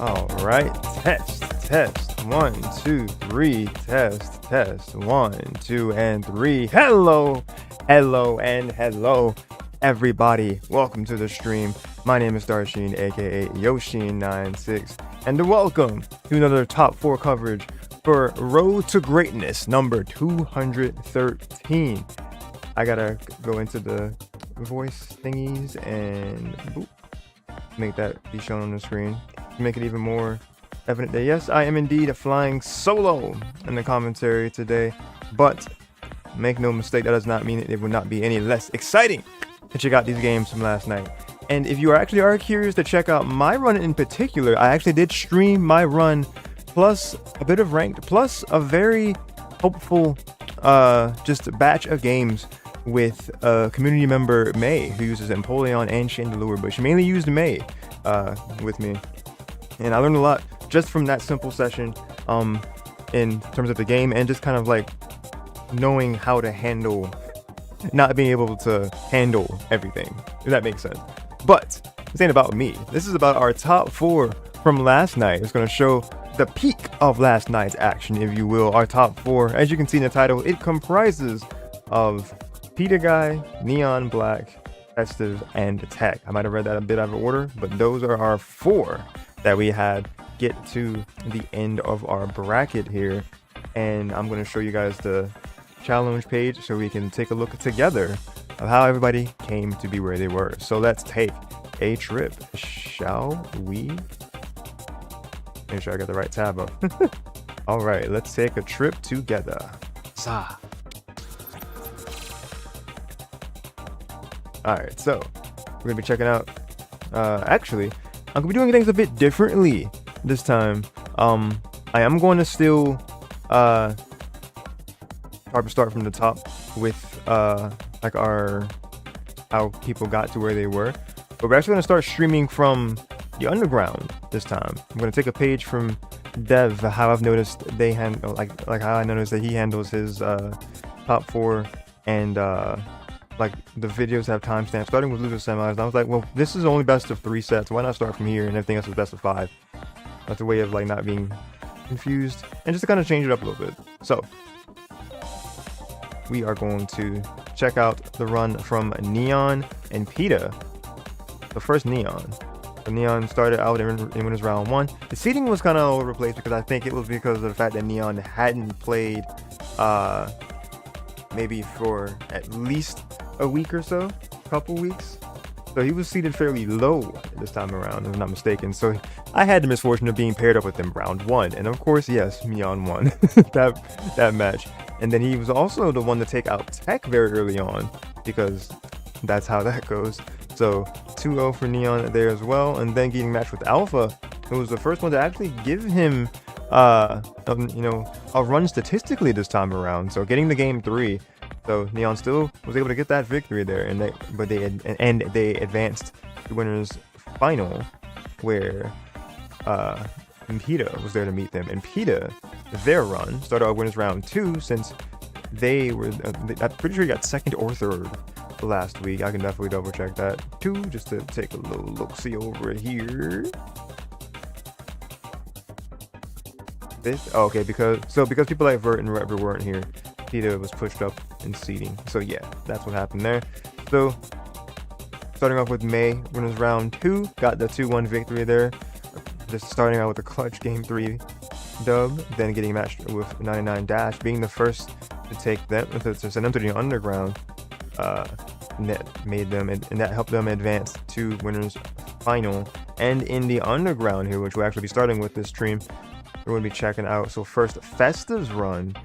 All right, test 1 2 3, test 1 2 and 3. Hello and hello everybody, welcome to the stream. My name is Darsheen, aka Yoshin96, and welcome to another top 4 coverage for Road to Greatness number 213. I gotta go into the voice thingies and boop, make that be shown on the screen to make it even more evident that yes, I am indeed flying solo in the commentary today, but make no mistake, that does not mean it would not be any less exciting to check out these games from last night. And if you are curious to check out my run in particular, I actually did stream my run plus a bit of ranked plus a very hopeful just batch of games with a community member, May, who uses Empoleon and Chandelure, but she mainly used May with me, and I learned a lot just from that simple session in terms of the game and just kind of like knowing how to handle not being able to handle everything, if that makes sense. But this ain't about me. This is about our top 4 from last night. It's going to show the peak of last night's action, if you will. Our top 4, as you can see in the title, it comprises of Pitaguy, NeonBlakk, Festive, and TEC. I might have read that a bit out of order, but those are our 4 that we had get to the end of our bracket here. And I'm going to show you guys the challenge page so we can take a look together of how everybody came to be where they were. So let's take a trip, shall we? Make sure I got the right tab up. All right, let's take a trip together. Sa. All right, so we're gonna be checking out. Actually, I'm gonna be doing things a bit differently this time. I am going to still probably start from the top with like how people got to where they were, but we're actually gonna start streaming from the underground this time. I'm gonna take a page from Dev, how I've noticed they handle like how I noticed that he handles his top 4, and like the videos have timestamps starting with loser semis. And I was like, well, this is only best of 3 sets, why not start from here and everything else is best of 5? That's a way of like not being confused and just to kind of change it up a little bit. So we are going to check out the run from Neon and Pita. The first Neon. So Neon started out in winners round 1. The seeding was kind of all over the place because I think it was because of the fact that Neon hadn't played maybe for at least a week or so, a couple weeks. So he was seated fairly low this time around, if I'm not mistaken. So I had the misfortune of being paired up with him round 1, and of course, yes, Neon won that match. And then he was also the one to take out TEC very early on, because that's how that goes. So 2-0 for Neon there as well, and then getting matched with Alpha, who was the first one to actually give him a run statistically this time around. So getting the game 3. So Neon still was able to get that victory there, and they advanced to winners final, where Pita was there to meet them. And Pita, their run started out winners round 2, since they were I'm pretty sure he got 2nd or 3rd last week. I can definitely double check that too, just to take a little look-see over here. Okay, because people like Vert and Rever weren't here, Pita was pushed up in seeding. So yeah, that's what happened there. So starting off with May, winners round 2, got the 2-1 victory there. Just starting out with a clutch game 3 dub, then getting matched with 99 Dash, being the first to take them to send them to the underground. That made them, and that helped them advance to winners final. And in the underground here, which we'll actually be starting with this stream, we're going to be checking out. So first, Festive's run.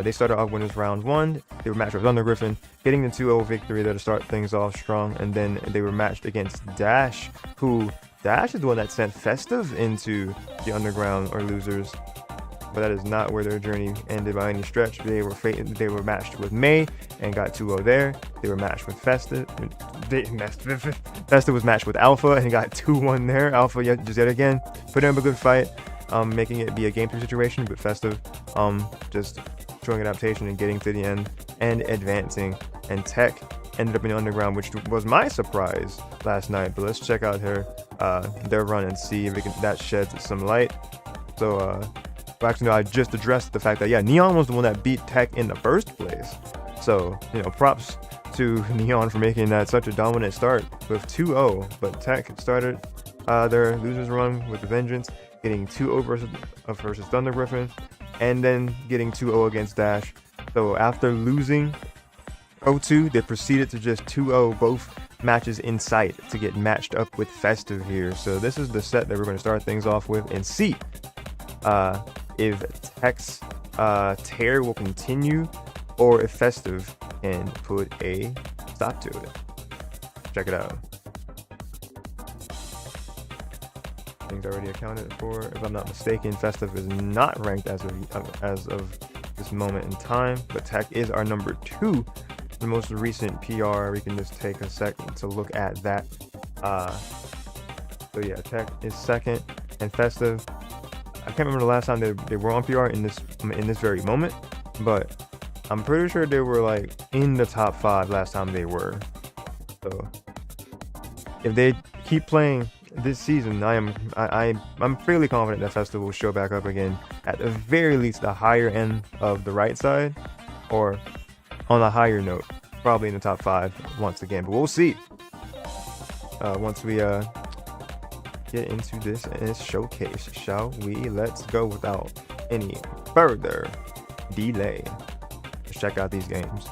They started off winners round 1. They were matched with Thunder Griffin, getting the 2-0 victory there to start things off strong. And then they were matched against Dash, who Dash is the one that sent Festive into the underground or losers. But that is not where their journey ended by any stretch. They were matched with May and got 2-0 there. They were matched with Festive. Festive was matched with Alpha and got 2-1 there. Alpha yet again put in a good fight, making it be a game 3 situation. But Festive just showing adaptation and getting to the end and advancing. And TEC ended up in the underground, which was my surprise last night. But let's check out her their run and see if that sheds some light. So actually, no, I just addressed the fact that yeah, Neon was the one that beat TEC in the first place. So props to Neon for making that such a dominant start with 2-0. But TEC started their losers run with a vengeance, getting 2-0 versus Thunder Griffin, and then getting 2-0 against Dash. So after losing 0-2, they proceeded to just 2-0 both matches in sight to get matched up with Festive here. So this is the set that we're going to start things off with and see if TEC's tear will continue or if Festive can put a stop to it. Check it out. Things already accounted for. If I'm not mistaken, Festive is not ranked as of this moment in time, but TEC is our number 2. The most recent PR. We can just take a second to look at that. So yeah, TEC is second, and Festive, I can't remember the last time they were on PR in this very moment, but I'm pretty sure they were like in the top 5 last time they were. So if they keep playing this season, I'm fairly confident that Festive will show back up again at the very least the higher end of the right side, or on a higher note, probably in the top 5 once again. But we'll see once we get into this showcase, shall we? Let's go without any further delay. Let's check out these games.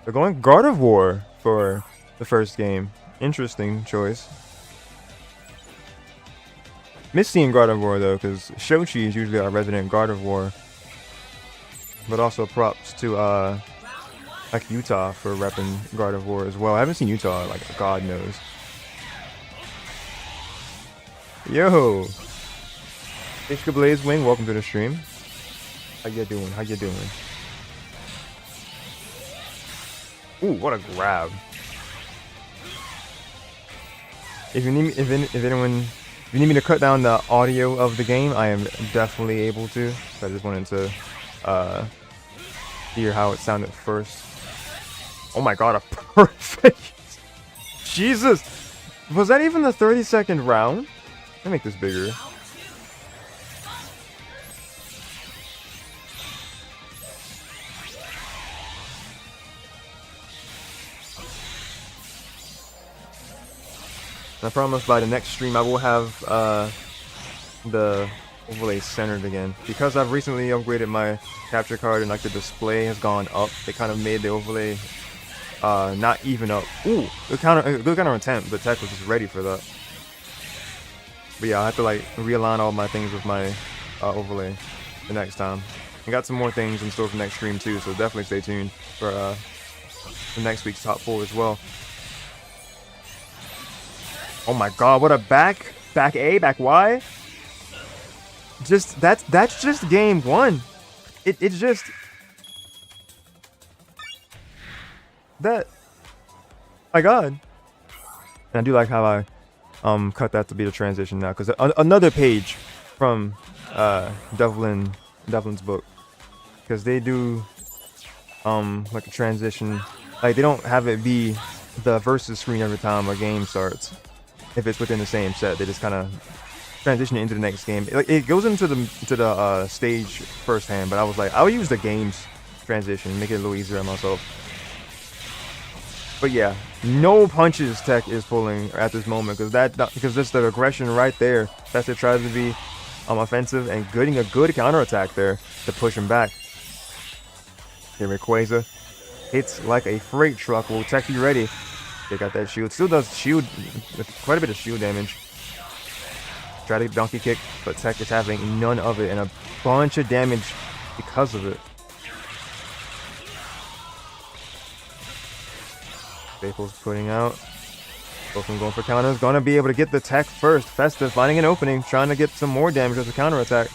They're going God of War for the first game. Interesting choice. Miss seeing God of War though, because Shochi is usually our resident God of War. But also props to like Utah for repping God of War as well. I haven't seen Utah like God knows. Yo, Ishka Blaze Wing, welcome to the stream. How you doing? How you doing? Ooh, what a grab! If you need me to cut down the audio of the game, I am definitely able to. So I just wanted to hear how it sounded first. Oh my god, a perfect! Jesus! Was that even the 30-second round? Let me make this bigger. I promise by the next stream I will have the overlay centered again. Because I've recently upgraded my capture card and like the display has gone up, it kind of made the overlay not even up. Ooh, good counter attempt, but TEC was just ready for that. But yeah, I have to like realign all my things with my overlay the next time. I got some more things in store for next stream too, so definitely stay tuned for the next week's top 4 as well. Oh my god, what a back A, back Y. Just that's just game 1. It's just that. My god. And I do like how I cut that to be the transition now, because another page from Devlin's book, because they do like a transition, like they don't have it be the versus screen every time a game starts. If it's within the same set, they just kind of transition it into the next game. It goes into the stage firsthand, but I was like, I'll use the game's transition, make it a little easier on myself. But yeah, no punches TEC is pulling at this moment, because that's the aggression right there. That's it. Tries to be offensive and getting a good counterattack there to push him back. Here, Rayquaza hits like a freight truck. Will TEC be ready? They got that shield. Still does shield, quite a bit of shield damage. Try to donkey kick, but TEC is having none of it and a bunch of damage because of it. Staples putting out. Both of them going for counters. Gonna be able to get the TEC first. Festive finding an opening, trying to get some more damage with the counter attack.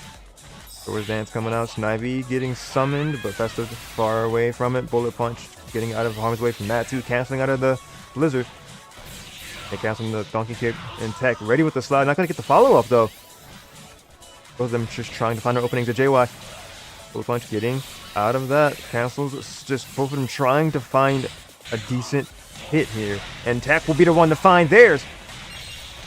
Swords Dance coming out. Snivy getting summoned, but Festive far away from it. Bullet Punch getting out of harm's way from that too. Canceling out of the Blizzard. They canceling the donkey kick, and TEC ready with the slide. Not going to get the follow-up, though. Both of them just trying to find their openings at JY. Bullet punch getting out of that. Cancels. Just both of them trying to find a decent hit here. And TEC will be the one to find theirs.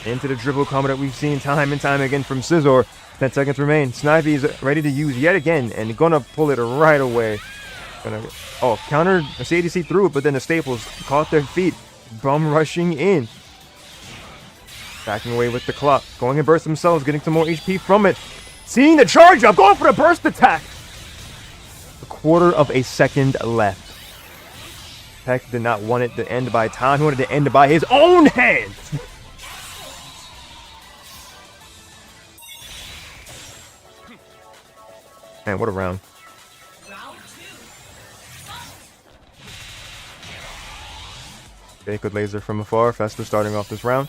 Into the dribble combo that we've seen time and time again from Scizor. 10 seconds remain. Snivy is ready to use yet again, and gonna pull it right away. Countered CADC through it, but then the Staples caught their feet. Bum rushing in. Backing away with the clock. Going and burst themselves, getting some more HP from it. Seeing the charge up, going for the burst attack. A quarter of a second left. TEC did not want it to end by time. He wanted to end by his own hands. Man, what a round. Okay, good laser from afar. Festive starting off this round.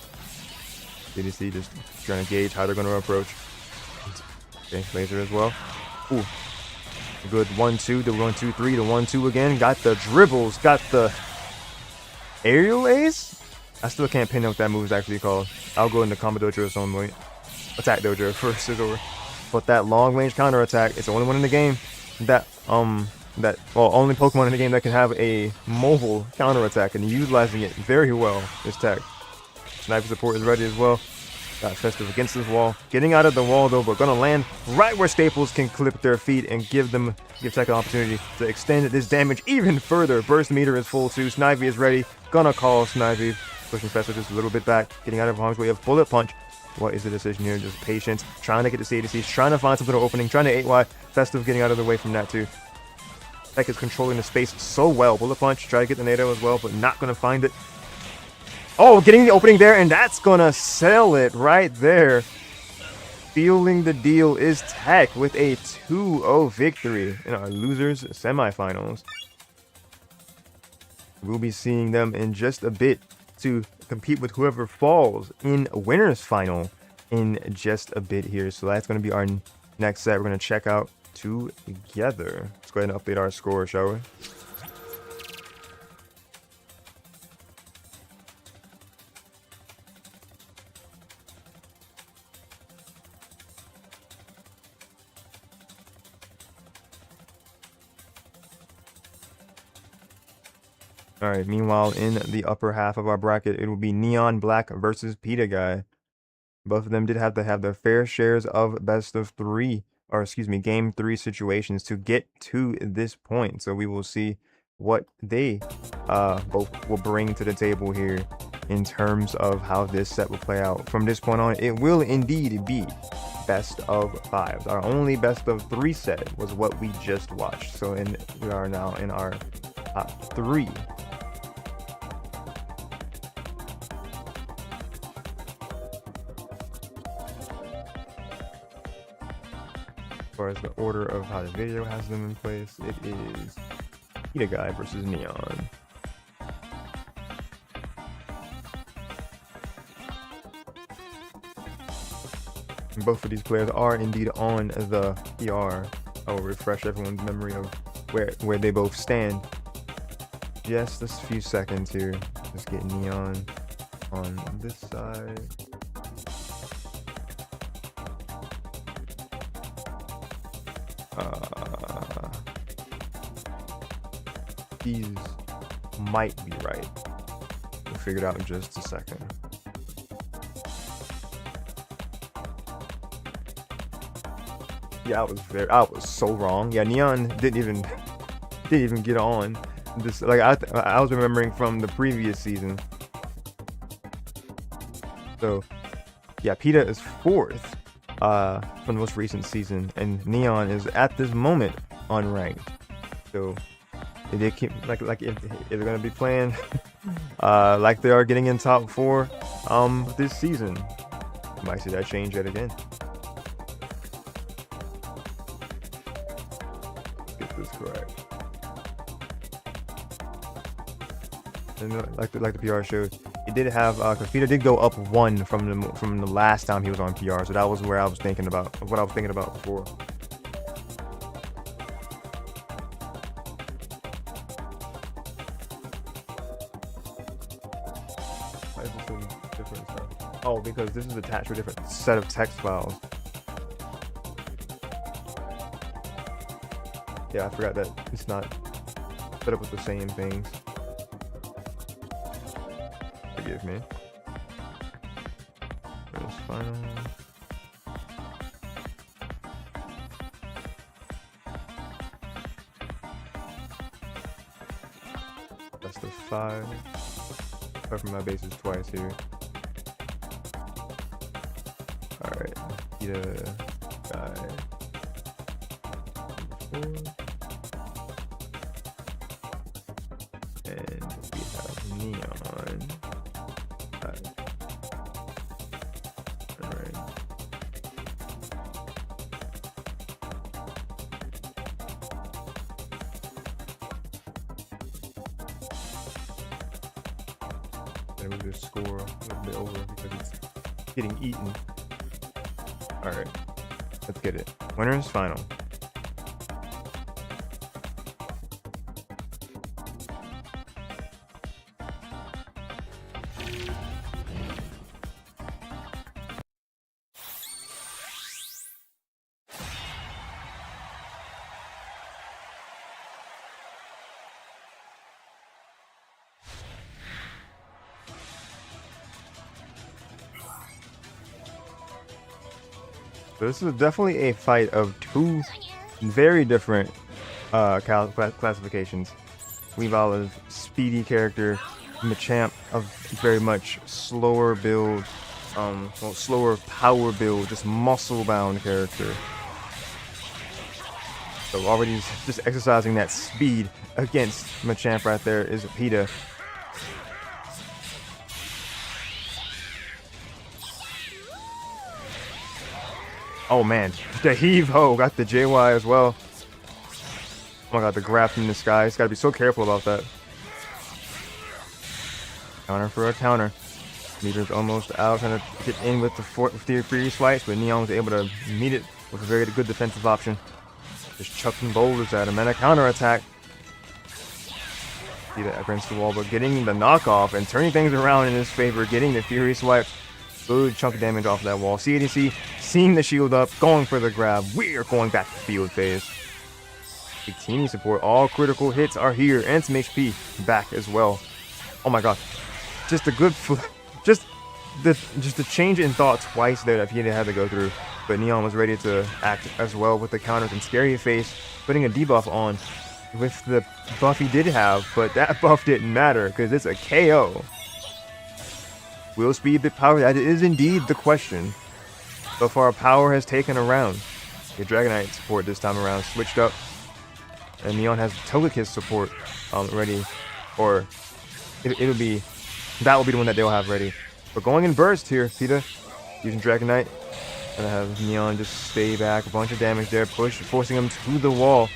CDC just trying to gauge how they're going to approach. Okay, laser as well. Ooh. Good 1-2, the 1-2-3, the 1-2 again. Got the dribbles, got the aerial ace? I still can't pin out what that move is actually called. I'll go into Combo Dojo at some point. Attack Dojo for Scizor. But that long range counter attack, it's the only one in the game that only Pokemon in the game that can have a mobile counter attack, and utilizing it very well is TEC. Sniper support is ready as well. Got Festive against this wall. Getting out of the wall though, but gonna land right where Staples can clip their feet and give TEC an opportunity to extend this damage even further. Burst meter is full too. Snivy is ready. Gonna call Snivy. Pushing Festive just a little bit back. Getting out of harm's way of Bullet Punch. What is the decision here? Just patience. Trying to get the CADC. Trying to find some little opening. Trying to 8Y. Festive getting out of the way from that too. TEC is controlling the space so well. Bullet Punch. Try to get the NATO as well, but not going to find it. Oh, getting the opening there, and that's going to sell it right there. Sealing the deal is TEC with a 2-0 victory in our losers semifinals. We'll be seeing them in just a bit to compete with whoever falls in winners final in just a bit here. So that's going to be our next set. We're going to check out together. Let's go ahead and update our score, shall we? All right, meanwhile, in the upper half of our bracket, it will be NeonBlakk versus Pitaguy. Both of them did have to have their fair shares of best of three, or excuse me, game 3 situations to get to this point. So we will see what they both will bring to the table here in terms of how this set will play out. From this point on, it will indeed be best of 5s. Our only best of 3 set was what we just watched. So we are now in our top 3. As far as the order of how the video has them in place, it is Pitaguy versus Neon. And both of these players are indeed on the PR. I will refresh everyone's memory of where they both stand. Just a few seconds here. Let's get Neon on this side. These might be right. We'll figure it out in just a second. Yeah, I was so wrong. Yeah, Neon didn't even get on this. Like I was remembering from the previous season. So yeah, Pita is 4th from the most recent season, and Neon is at this moment unranked. So if they keep like if they're gonna be playing like they are getting in top 4 this season, you might see that change yet again. Get this correct. And like the PR showed, it did have because Peter did go up 1 from the last time he was on PR, so that was where I was thinking about what I was thinking about before. Why is it so difference? Oh, because this is attached to a different set of text files. Yeah, I forgot that it's not set up with the same things. Forgive me. There's final. That's the 5. Cover my bases twice here. Alright, guy. 4. And we have Neon. Alright. Gonna move this score a little bit over because it's getting eaten. Alright, let's get it. Winners final. So this is definitely a fight of two very different classifications. Weavile is speedy character, Machamp a very much slower build, well, slower power build, just muscle bound character. So already just exercising that speed against Machamp right there is Pita. Oh man, the heave-ho got the JY as well. Oh my god, the grab from the sky. He's got to be so careful about that. Counter for a counter. Meter's almost out, trying to get in with the free swipes, but Neon was able to meet it with a very good defensive option. Just chucking boulders at him and a counter attack. See that against the wall, but getting the knockoff and turning things around in his favor, getting the Fury Swipe. Good chunk of damage off that wall. CADC seeing the shield up, going for the grab. We're going back to field phase. Big teaming support. All critical hits are here, and some HP back as well. Oh my god, just a good just the change in thought twice there that he had to go through. But Neon was ready to act as well with the counters and Scary Face, putting a debuff on with the buff he did have, but that buff didn't matter because it's a KO. Will speed the power? That is indeed the question. So far, power has taken around. The Dragonite support this time around switched up, and Neon has Togekiss support ready, or it'll be that will be the one that they'll have ready. But going in burst here, Pita using Dragonite, gonna have Neon just stay back, a bunch of damage there, forcing him to the wall.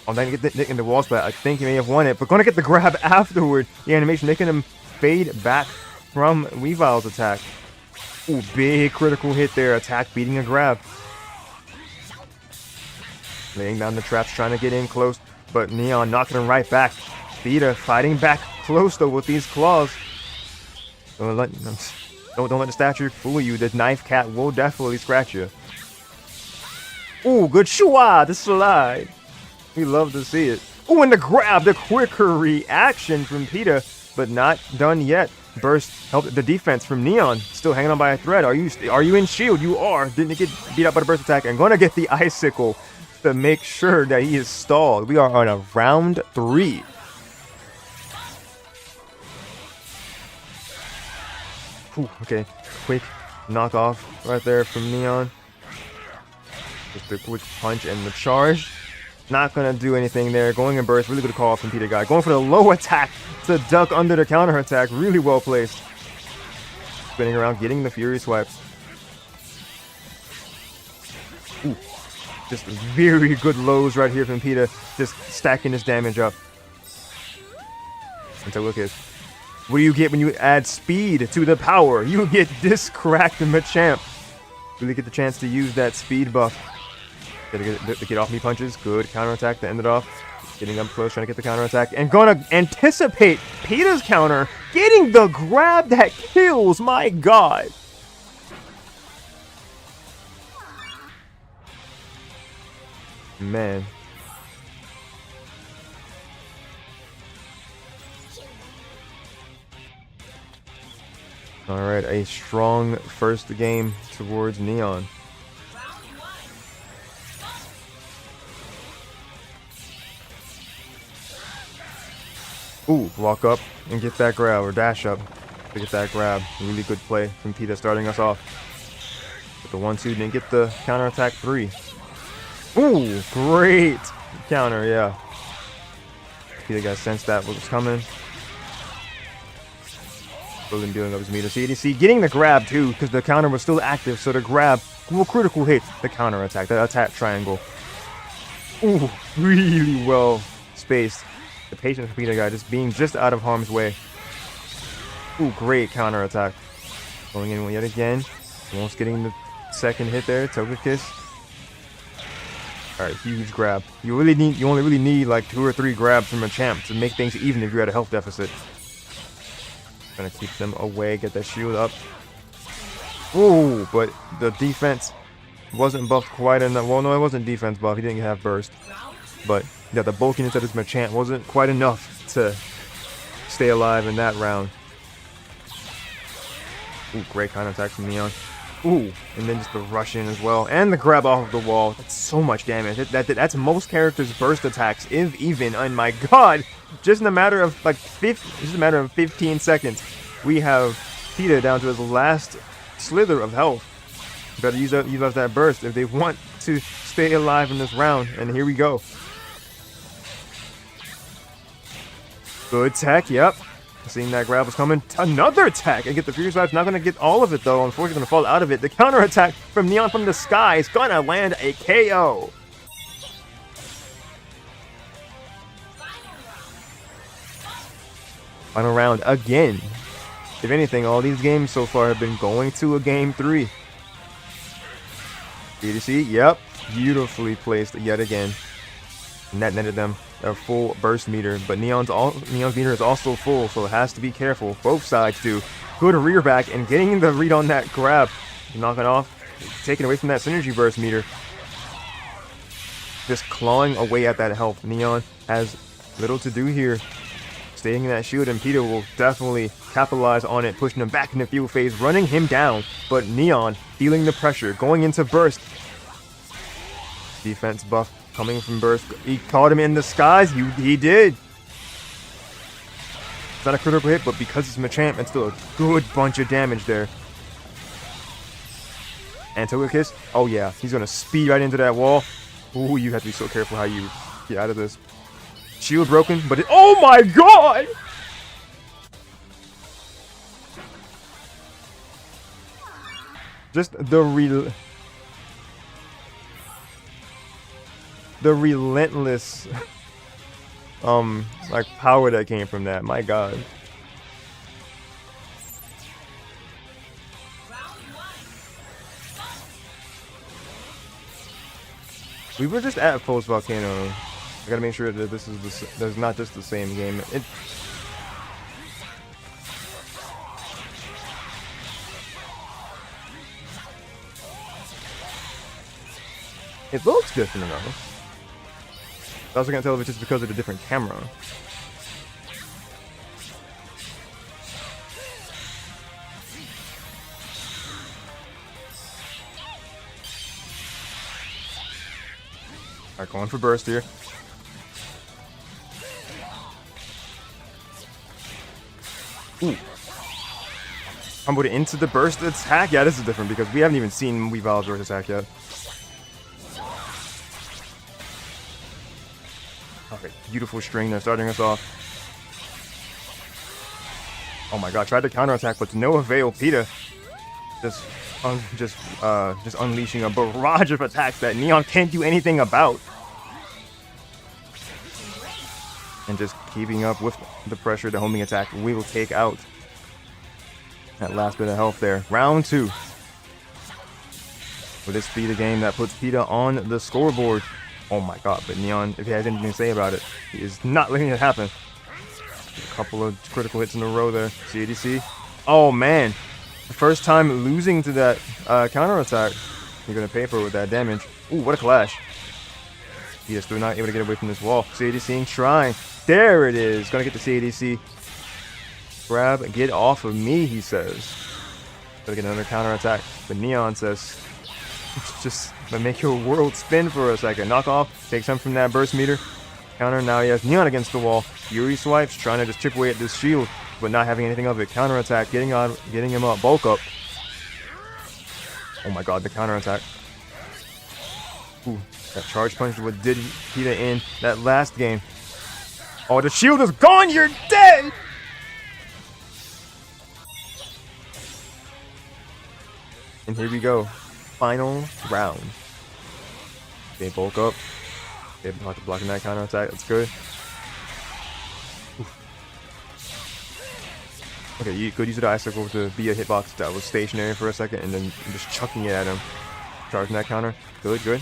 Oh, then get the the wall splat. I think he may have won it, but gonna get the grab afterward. The animation making him fade back from Weavile's attack. Ooh, big critical hit there. Attack beating a grab. Laying down the traps, trying to get in close, but Neon knocking him right back. Pita fighting back close though with these claws. Don't let the stature fool you. The knife cat will definitely scratch you. Ooh, good shua, the slide. We love to see it. Ooh, and the grab, the quicker reaction from Pita, but not done yet. Burst helped the defense from Neon, still hanging on by a thread. Are you in shield? You are. Didn't get beat up by the burst attack, and gonna get the icicle to make sure that he is stalled. We are on a round 3. Whew, okay, quick knockoff right there from Neon. Just a quick punch and the charge. Not gonna do anything there. Going in burst, really good call from Pitaguy. Going for the low attack to duck under the counter attack. Really well placed. Spinning around, getting the Fury Swipe. Ooh, just very good lows right here from Pita. Just stacking his damage up. And so look at what do you get when you add speed to the power? You get this cracked Machamp. Really get the chance to use that speed buff. Gotta get off me punches. Good counterattack to end it off. Getting up close, trying to get the counterattack, and gonna anticipate Pita's counter, getting the grab that kills, my god! Man. Alright, a strong first game towards Neon. Ooh, walk up and get that grab, or dash up to get that grab. Really good play from Pita starting us off. With the 1-2, didn't get the counterattack 3. Ooh, great counter, yeah. Pita guys sensed that was coming. Building, building up his meter. See, getting the grab too, because the counter was still active, so the grab will critical hit the counter attack, that attack triangle. Ooh, really well spaced. The patience for Pitaguy just being just out of harm's way. Ooh, great counter attack. Going in yet again. Almost getting the second hit there. Togekiss. Alright, huge grab. You only really need like 2 or 3 grabs from a champ to make things even if you're at a health deficit. Gonna keep them away, get that shield up. Ooh, but the defense wasn't buffed quite enough. Well, no, it wasn't defense buff. He didn't have burst. But yeah, the bulkiness of his Machamp wasn't quite enough to stay alive in that round. Ooh, great counter attack from Neon. Ooh, and then just the rush in as well, and the grab off of the wall. That's so much damage. That's most characters' burst attacks, if even. And my god, just in a matter of like 15 seconds, we have Pita down to his last slither of health. Better use up that burst if they want to stay alive in this round. And here we go. Good tech, yep. Seeing that grab was coming. Another attack and get the Furious Vibe's not going to get all of it though. Unfortunately, going to fall out of it. The counter attack from Neon from the sky is going to land a KO. Final round again. If anything, all these games so far have been going to a game 3. DDC, yep. Beautifully placed yet again. And that netted them a full burst meter, but Neon's meter is also full, so it has to be careful. Both sides do. Good rear back and getting the read on that grab. Knocking off, taking away from that synergy burst meter. Just clawing away at that health. Neon has little to do here. Staying in that shield, and Pita will definitely capitalize on it, pushing him back in the field phase, running him down. But Neon feeling the pressure, going into burst. Defense buff coming from burst. He caught him in the skies. He did. It's not a critical hit, but because it's Machamp, it's still a good bunch of damage there. And Togekiss, oh yeah, he's gonna speed right into that wall. Ooh, you have to be so careful how you get out of this. Shield broken, but oh my god! Just the relentless like power that came from that. My god. We were just at Post Volcano. I gotta make sure that this is there's not just the same game. It looks different enough. I also can't tell if it's just because of the different camera. Alright, going for burst here. Ooh. Comboed it into the burst attack. Yeah, this is different because we haven't even seen Weavile's burst attack yet. Alright, beautiful string there, starting us off. Oh my god, tried to counterattack, but to no avail. Pita just unleashing a barrage of attacks that Neon can't do anything about. And just keeping up with the pressure, the homing attack will take out that last bit of health there. Round 2. Will this be the game that puts Pita on the scoreboard? Oh my god, but Neon, if he has anything to say about it, he is not letting it happen. A couple of critical hits in a row there. CADC. Oh man, the first time losing to that counter attack. You're gonna pay for it with that damage. Ooh, what a clash. He is still not able to get away from this wall. CADC trying. There it is. Gonna get the CADC. Grab, get off of me, he says. Gonna get another counter attack. But Neon says, just make your world spin for a second. Knock off, take some from that burst meter. Counter, now he has Neon against the wall. Fury swipes, trying to just chip away at this shield, but not having anything of it. Counter attack, getting him up, bulk up. Oh my god, the counter attack. Ooh, that charge punch is what did Pita in that last game. Oh, the shield is gone, you're dead! And here we go. Final round. They bulk up. They're blocking that counter attack. That's good. Oof. Okay, you could use the icicle to be a hitbox that was stationary for a second and then just chucking it at him. Charging that counter. Good, good.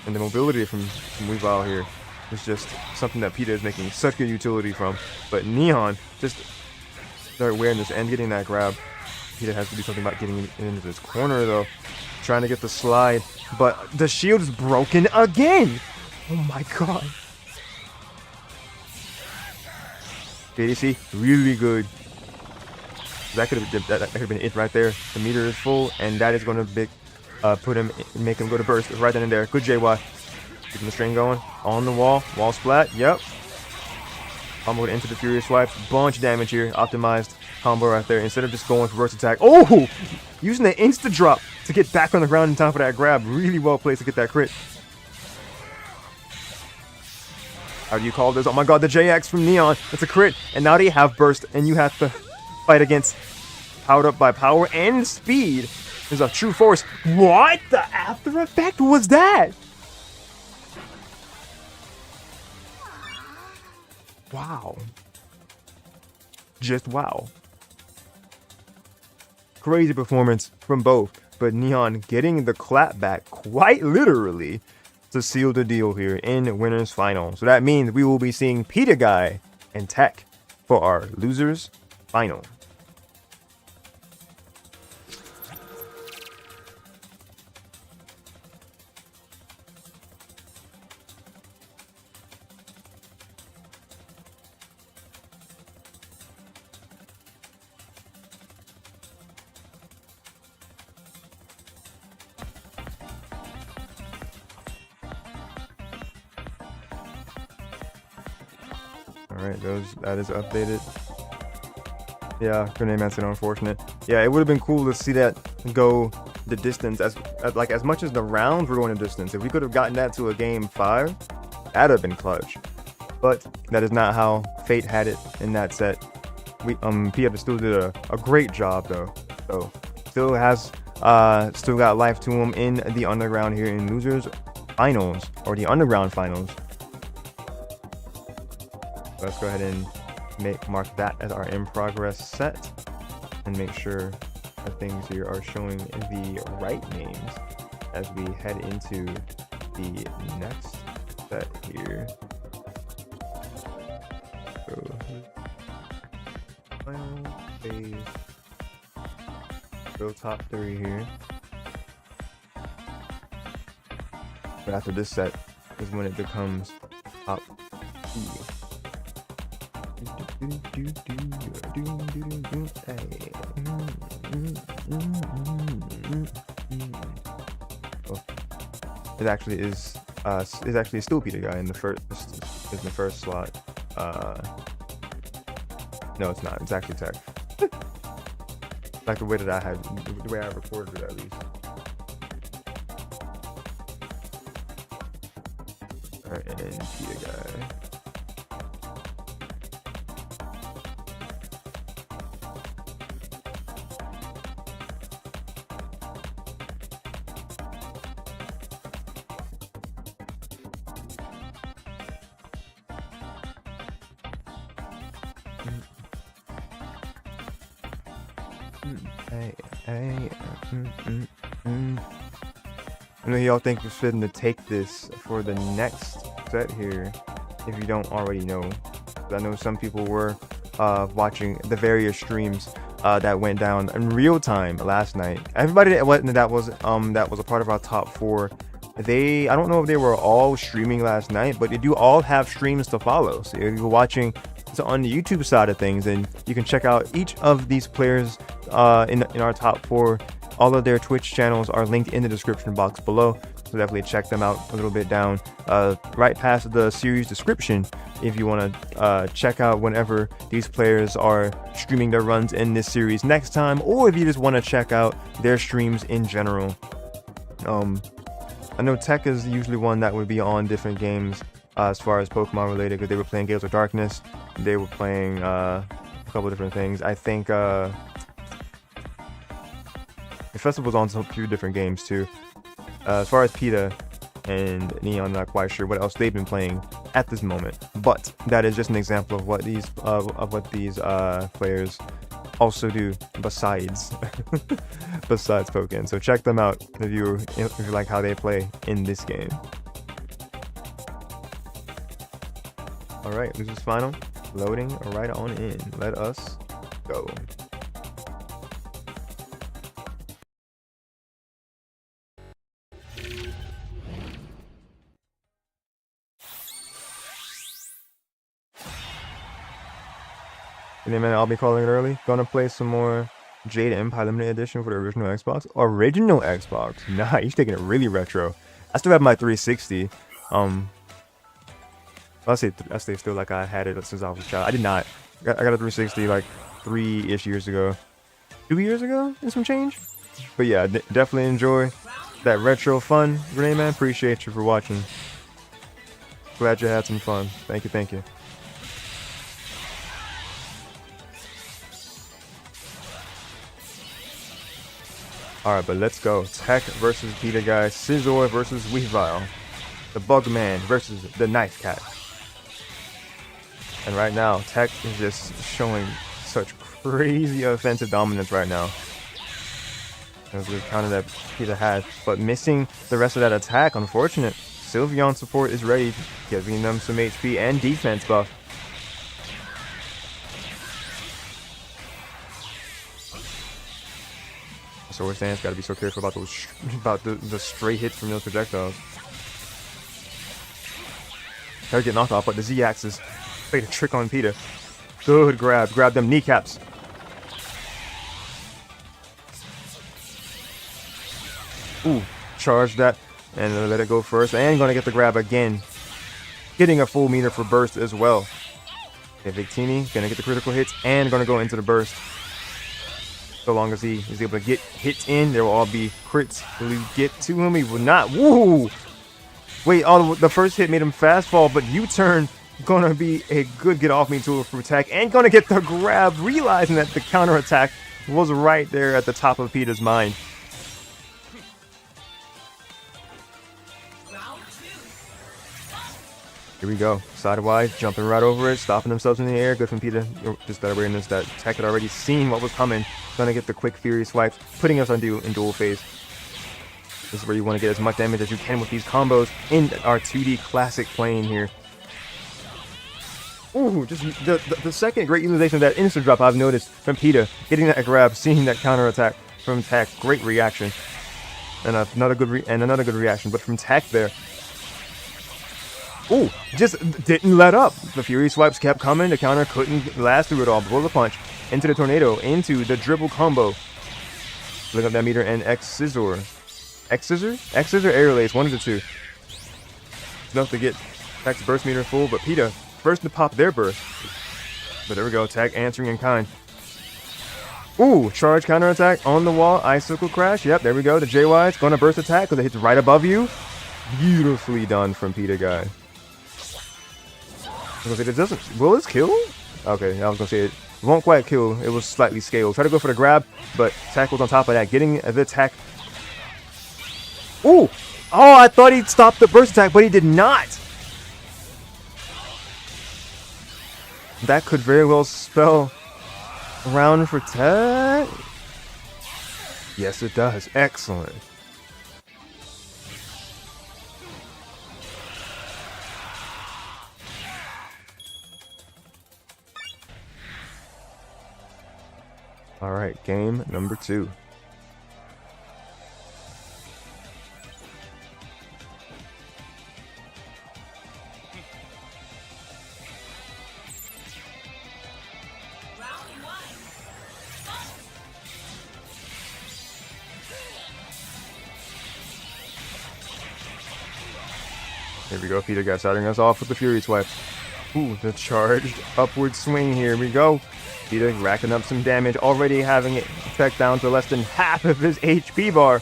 And the mobility from Weavile here is just something that Pita is making such good utility from. But Neon just start wearing this and getting that grab. Pita has to do something about getting into this corner though. Trying to get the slide, but the shield is broken again. Oh my god. CADC, really good. That could have been it right there. The meter is full, and that is going to make him go to burst right then and there. Good JY. Keeping the string going. On the wall. Wall splat. Yep. Combo into the Furious Swipes. Bunch of damage here. Optimized combo right there. Instead of just going for burst attack. Oh! Using the insta drop to get back on the ground in time for that grab. Really well placed to get that crit. How do you call this? Oh my god, the JX from Neon. It's a crit. And now they have burst, and you have to fight against powered up by power and speed. There's a true force. What the after effect was that? Wow. Just wow. Crazy performance from both, but Neon getting the clap back quite literally to seal the deal here in winners final. So that means we will be seeing Pitaguy and TEC for our losers final. Alright, that is updated. Yeah, grenade method, unfortunate. Yeah, it would have been cool to see that go the distance as much as the rounds were going the distance. If we could have gotten that to a game 5, that'd have been clutch. But that is not how fate had it in that set. Pia still did a great job though. So still got life to him in the underground here in losers finals, or the underground finals. Let's go ahead and mark that as our in progress set and make sure the things here are showing the right names as we head into the next set here. So final phase, go top 3 here. But after this set is when it becomes top 2. It actually is still Pitaguy in the first slot. No, it's not. It's actually TEC. Like the way I recorded it at least. Alright, and Pitaguy. I know y'all think it's fitting to take this for the next set here, if you don't already know. I know some people were watching the various streams that went down in real time last night. Everybody that was a part of our top 4, I don't know if they were all streaming last night, but they do all have streams to follow. So if you're watching on the YouTube side of things, and you can check out each of these players in our top 4. All of their Twitch channels are linked in the description box below, so definitely check them out a little bit down right past the series description if you want to check out whenever these players are streaming their runs in this series next time, or if you just want to check out their streams in general. I know TEC is usually one that would be on different games as far as Pokemon related, because they were playing Gales of Darkness, they were playing a couple different things. I think the Festive was on a few different games too. As far as Pita and Neon, I'm not quite sure what else they've been playing at this moment, but that is just an example of what these players also do besides besides Pokkén. So check them out if you like how they play in this game. All right, this is final. Loading right on in. Let us go. And then, man, I'll be calling it early. Gonna play some more Jade Empire Limited Edition for the original Xbox. Original Xbox. Nice, taking it really retro. I still have my 360. I stay still like I had it since I was a child. I did not. I got a 360 like 3-ish years ago. 2 years ago and some change. But yeah, definitely enjoy that retro fun. Renee, man, appreciate you for watching. Glad you had some fun. Thank you, thank you. Alright, but let's go. TEC versus Pitaguy. Scizor versus Weavile. The Bugman versus the Knife Cat. And right now, TEC is just showing such crazy offensive dominance right now. As the counter that Pita had, but missing the rest of that attack. Unfortunate. Sylveon support is ready, giving them some HP and defense buff. Sword Stance, gotta be so careful about those the stray hits from those projectiles. Gotta get knocked off, but the Z-axis played a trick on Pita. Good grab, grab them kneecaps. Ooh, charge that and let it go first, and gonna get the grab again, getting a full meter for burst as well. Okay, Victini gonna get the critical hits and gonna go into the burst. So long as he is able to get hits in, there will all be crits. Will he get to him? He will not. Woo! Wait, the first hit made him fast fall, but U-turn gonna be a good get off me tool for attack, and gonna get the grab, realizing that the counter attack was right there at the top of Pita's mind. Here we go. Sidewise, jumping right over it, stopping themselves in the air. Good from Pita. Just that awareness that TEC had already seen what was coming. Gonna get the quick Fury swipes, putting us on in dual phase. This is where you want to get as much damage as you can with these combos in our 2D classic plane here. Ooh, just the second great utilization of that instant drop I've noticed from Pita. Getting that grab, seeing that counter attack from TEC. Great reaction. And another good reaction, but from TEC there. Ooh, just didn't let up. The Fury swipes kept coming. The counter couldn't last through it all. Bullet punch into the tornado, into the dribble combo. Look up that meter and X-Scissor. X-Scissor? X-Scissor Air Release, one of the two. Enough to get TEC's burst meter full, but Pita first to pop their burst. But there we go, TEC answering in kind. Ooh, charge counter attack on the wall. Icicle crash. Yep, there we go. The JY is going to burst attack because it hits right above you. Beautifully done from Pitaguy. It doesn't. Will this kill? Okay, I was gonna say it won't quite kill. It was slightly scaled. Try to go for the grab, but TEC was on top of that, getting the attack. Ooh! Oh, I thought he'd stop the burst attack, but he did not. That could very well spell a round for TEC. Yes, it does. Excellent. All right, game number 2. Here we go, Pitaguy starting us off with the Fury Swipe. Ooh, the charged upward swing. Here we go. Pitaguy racking up some damage, already having it TEC down to less than half of his HP bar.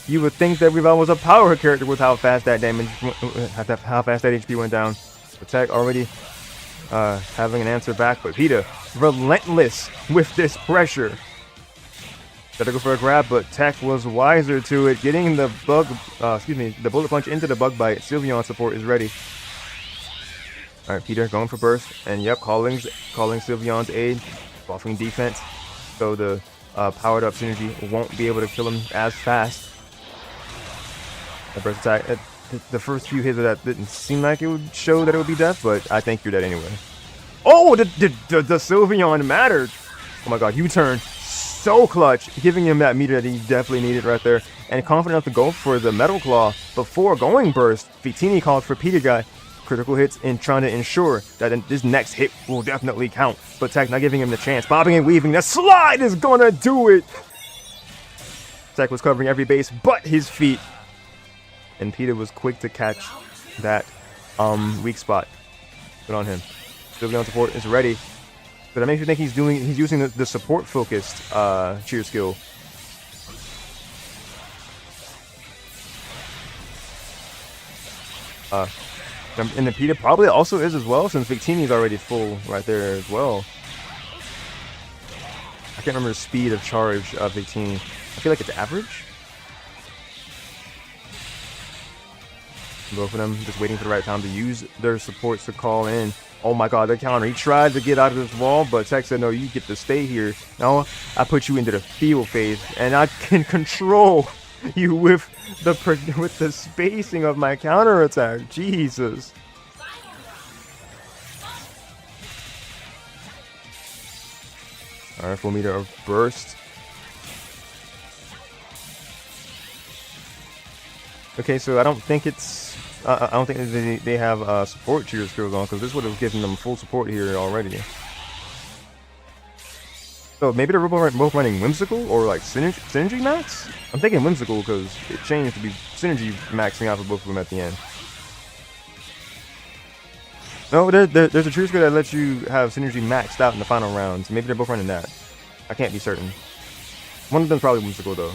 You would think that Rival was a power character with how fast that damage, how fast that HP went down. The TEC already having an answer back, but Pita relentless with this pressure. Tried to go for a grab, but TEC was wiser to it, getting the the bullet punch into the bug bite. Sylveon support is ready. All right, Pita going for burst, and yep, calling Sylveon's aid, buffing defense, so the powered up synergy won't be able to kill him as fast. The burst attack, the first few hits of that didn't seem like it would show that it would be death, but I think you're dead anyway. Oh, the Sylveon mattered. Oh my god, U-turn. So clutch, giving him that meter that he definitely needed right there, and confident enough to go for the Metal Claw before going burst. Victini called for Pitaguy. Critical hits and trying to ensure that this next hit will definitely count, but TEC not giving him the chance. Bobbing and weaving, the slide is gonna do it. TEC was covering every base but his feet, and Pita was quick to catch that weak spot. Good on him. Sylveon support is ready. But that makes me think he's using the support focused cheer skill. And the Pita probably also is as well, since Victini's already full right there as well. I can't remember the speed of charge of Victini. I feel like it's average. Both of them just waiting for the right time to use their supports to call in. Oh my god, the counter. He tried to get out of this wall, but TEC said, no, you get to stay here. Now, I put you into the field phase, and I can control you with the spacing of my counter attack. Jesus. Alright, full meter of burst. Okay, so I don't think they have support cheer skills on, because this would have given them full support here already. So maybe they're both running Whimsical or like Synergy Max? I'm thinking Whimsical because it changed to be Synergy maxing out for both of them at the end. No, there's a true skill that lets you have Synergy maxed out in the final rounds. Maybe they're both running that. I can't be certain. One of them's probably Whimsical though.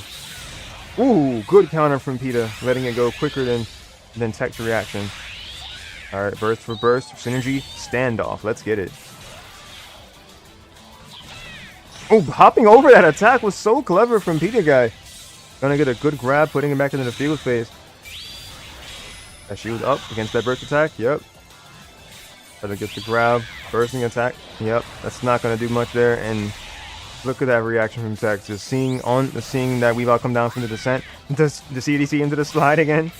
Ooh, good counter from Pita, letting it go quicker than TEC's reaction. Alright, burst for burst, synergy, standoff. Let's get it. Oh, hopping over that attack was so clever from Pitaguy. Gonna get a good grab, putting him back into the field phase. That shield up against that burst attack. Yep. Try to get the grab, bursting attack. Yep, that's not gonna do much there. And look at that reaction from TEC, just seeing that we've all come down from the descent. Does the CDC into the slide again?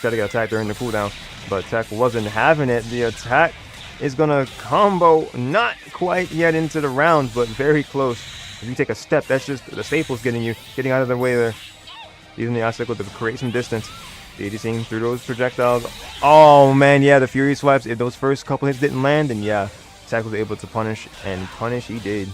Try to get attacked during the cooldown, but TEC wasn't having it. The attack is gonna combo, not quite yet into the round, but very close. If you take a step, that's just the staples getting out of the way there. Using the icicle to create some distance. DDCing through those projectiles. Oh man, yeah, the Fury Swipes. If those first couple hits didn't land, then yeah, TEC was able to punish, and punish he did.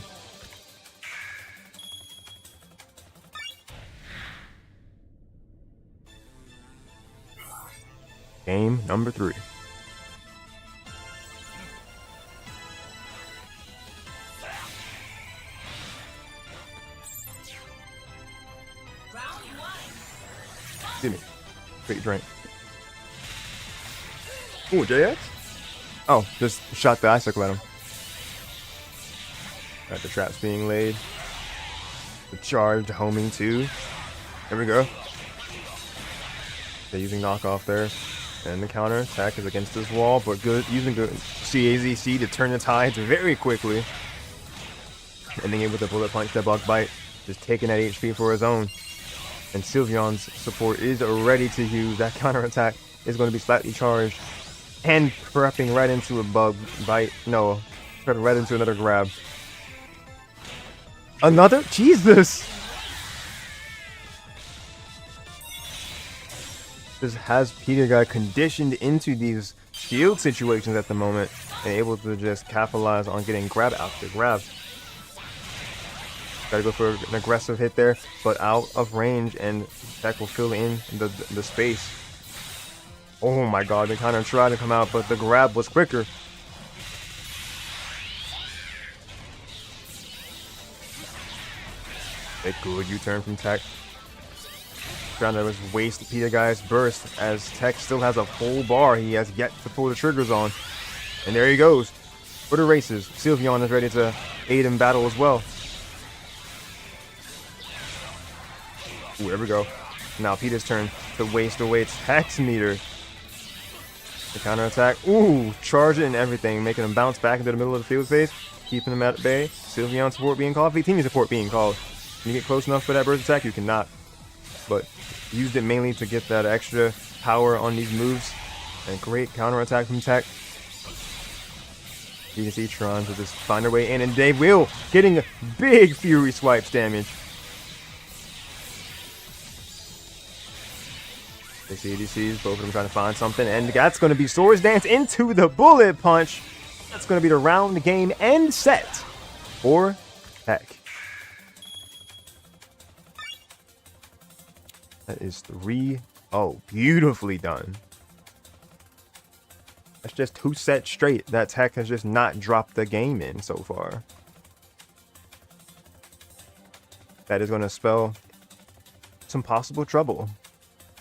Game number 3. Excuse me. Quick drink. Ooh, JX? Oh, just shot the icicle at him. Got the traps being laid. The charge homing too. There we go. They're using knockoff there. And the counter attack is against this wall, but good using the CAZC to turn the tides very quickly. Ending it with a bullet punch, that bug bite, just taking that HP for his own. And Sylveon's support is ready to use. That counter attack is going to be slightly charged and prepping right into a bug bite. No, prepping right into another grab. Another? Jesus! This has Pitaguy conditioned into these shield situations at the moment and able to just capitalize on getting grab after grab. Gotta go for an aggressive hit there, but out of range, and TEC will fill in the space. Oh my god, they kind of tried to come out, but the grab was quicker. A good U-turn from TEC. Trying to just waste Pitaguy's burst, as TEC still has a full bar he has yet to pull the triggers on. And there he goes for the races. Sylveon is ready to aid in battle as well. Ooh, there we go. Now Pita's turn to waste away TEC's meter. The counter attack. Ooh, charge it and everything, making him bounce back into the middle of the field phase, keeping him at bay. Sylveon support being called. VTV support being called. Can you get close enough for that burst attack? You cannot. But used it mainly to get that extra power on these moves. And great counter attack from TEC. You can see Tron to just find their way in, and they will, getting big Fury Swipes damage. They see ADCs, both of them trying to find something, and that's going to be Swords Dance into the Bullet Punch. That's going to be the round, game, and set for TEC. That is 3-0. Beautifully done. That's just 2 sets straight that TEC has just not dropped the game in so far. That is going to spell some possible trouble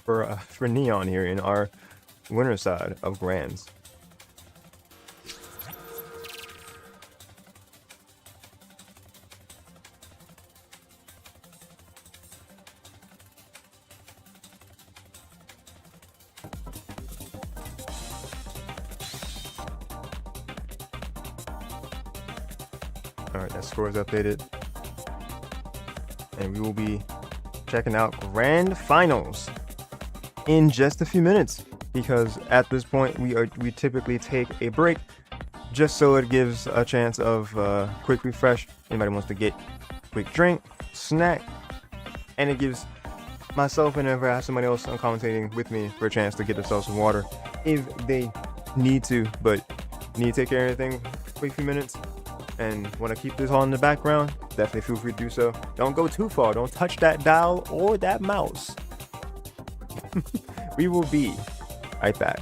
for Neon here in our winner side of Grands. Alright, that score is updated. And we will be checking out Grand Finals in just a few minutes, because at this point we typically take a break just so it gives a chance of quick refresh. Anybody wants to get quick drink, snack, and it gives myself, and if I have somebody else on commentating with me, for a chance to get themselves some water if they need to. But need to take care of anything for a few minutes and want to keep this on in the background, definitely feel free to do so. Don't go too far. Don't touch that dial or that mouse. We will be right back.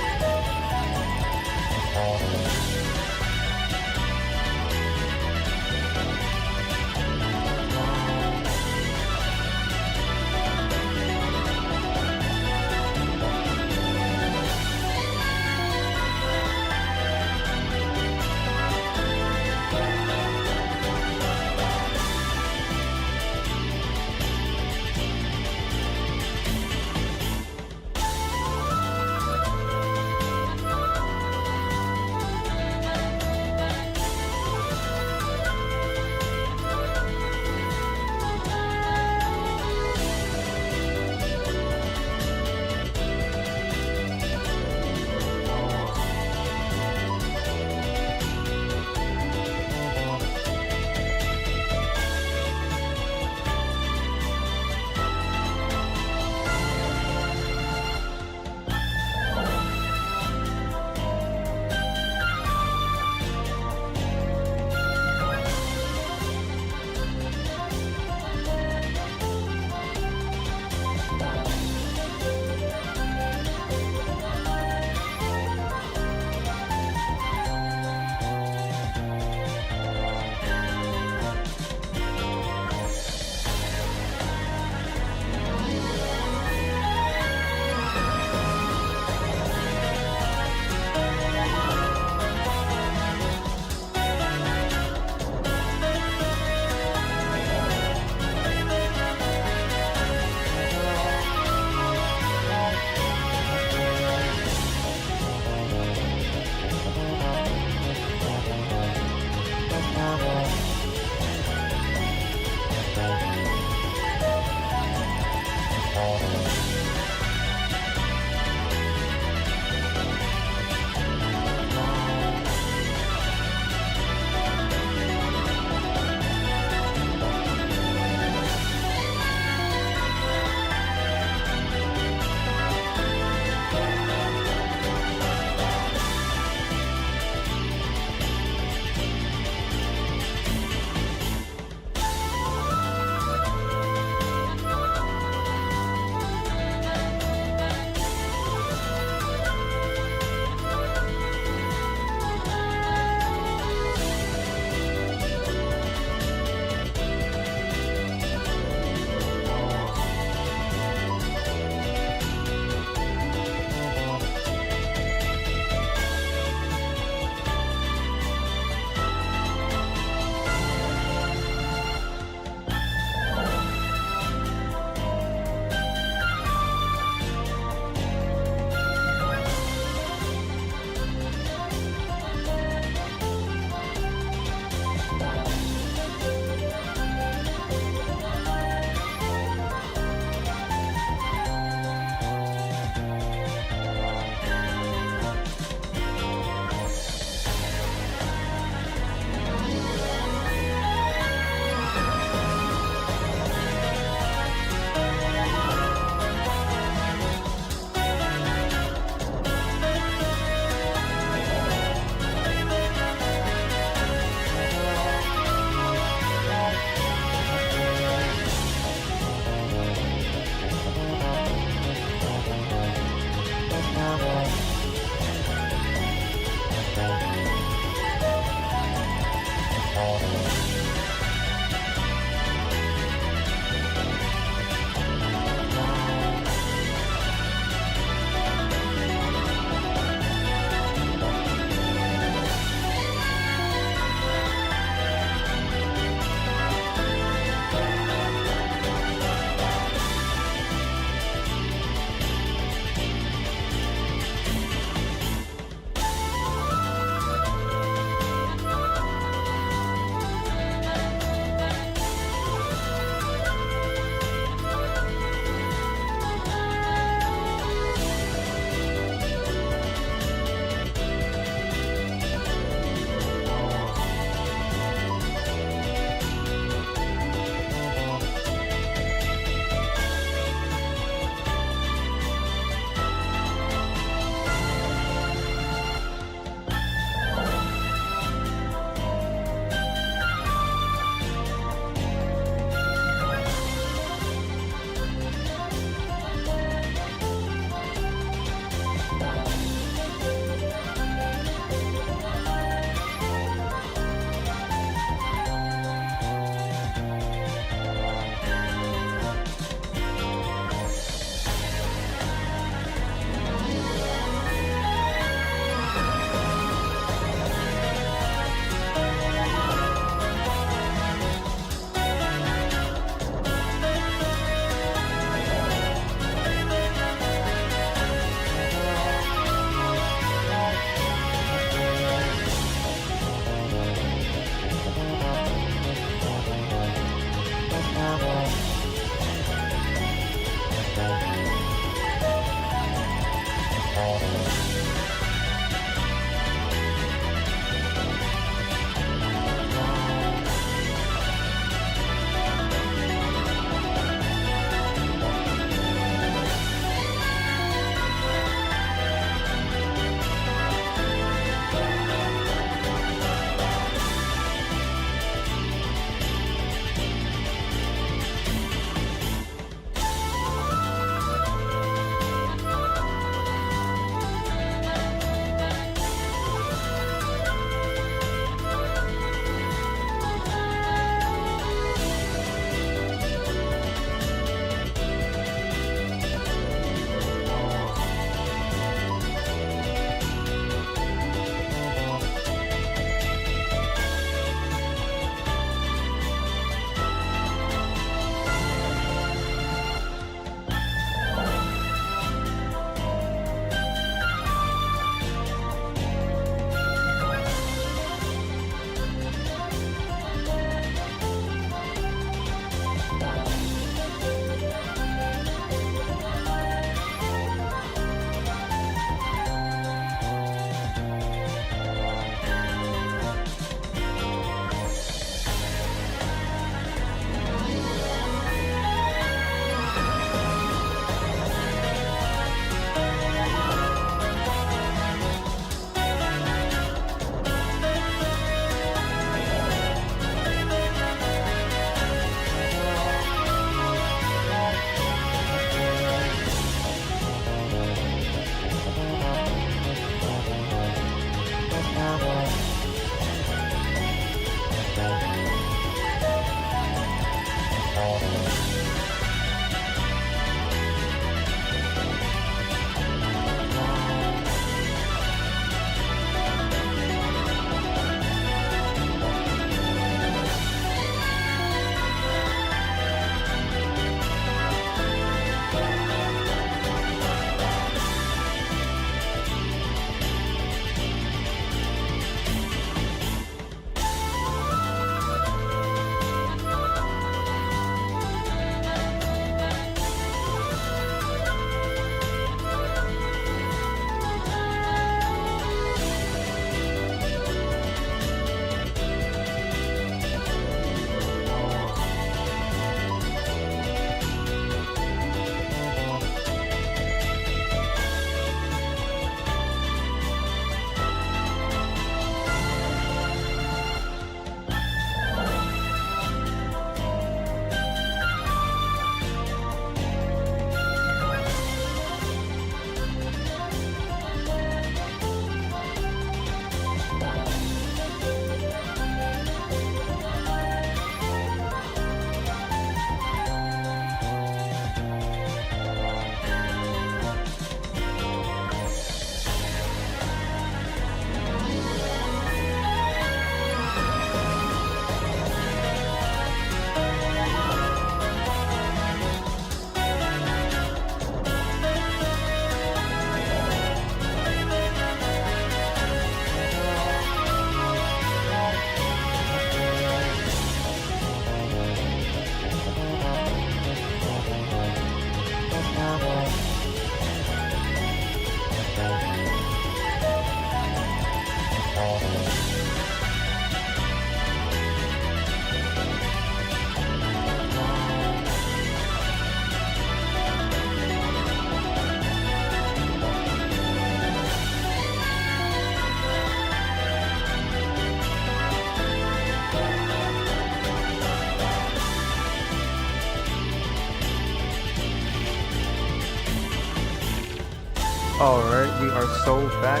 Alright, we are so back.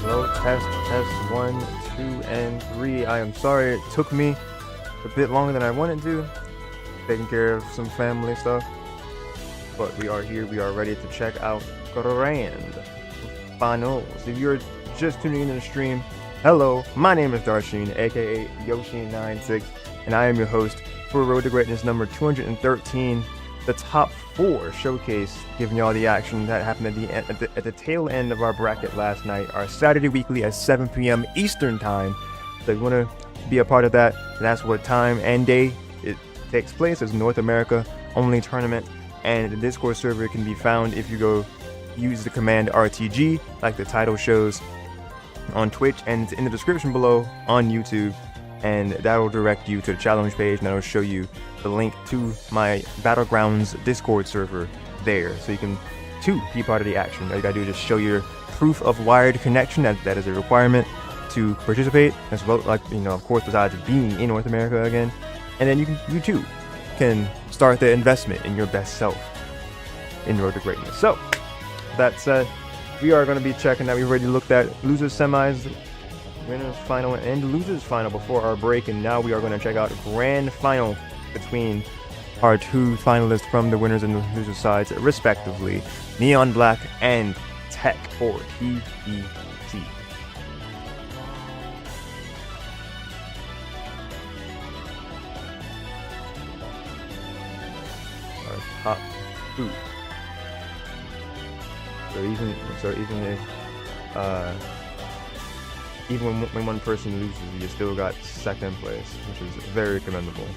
Hello, test 1, 2, and 3. I am sorry it took me a bit longer than I wanted to, taking care of some family stuff. But we are here, we are ready to check out Grand Finals. If you're just tuning into the stream, hello, my name is Darshin, aka Yoshi96, and I am your host for Road to Greatness number 213, the top 4 showcase, giving y'all the action that happened at the tail end of our bracket last night, our Saturday weekly at 7 p.m. Eastern time. So if you want to be a part of that, that's what time and day it takes place. It's North America only tournament, and the Discord server can be found if you go use the command RTG, like the title shows, on Twitch, and it's in the description below on YouTube, and that will direct you to the challenge page, and that will show you the link to my Battlegrounds Discord server there, so you can too be part of the action. All you gotta do is just show your proof of wired connection. That is a requirement to participate, as well, like, you know, of course, besides being in North America again, and then you too can start the investment in your best self in Road to Greatness. So that said, we are going to be checking that. We've already looked at losers semis, winners final, and losers final before our break, and now we are going to check out grand final between our 2 finalists from the winners and the losers sides, respectively, NeonBlakk and TEC for TEC. Our top 2. So even when one person loses, you still got second place, which is very commendable.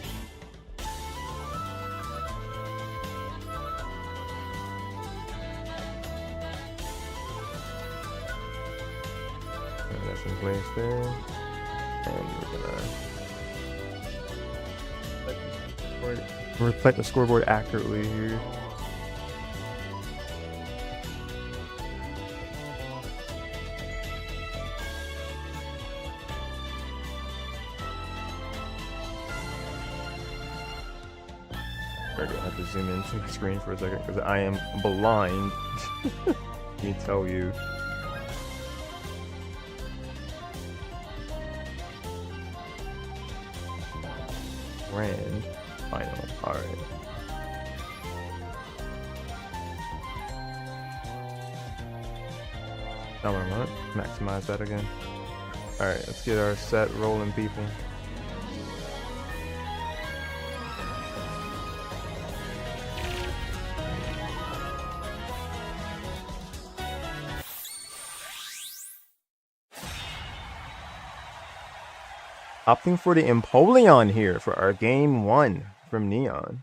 That's in place there, and we're gonna reflect the scoreboard accurately here. I have to zoom into my screen for a second because I am blind. Let me tell you. Grand final. Alright. Now I'm gonna maximize that again. Alright, let's get our set rolling, people. Opting for the Empoleon here for our game 1 from Neon.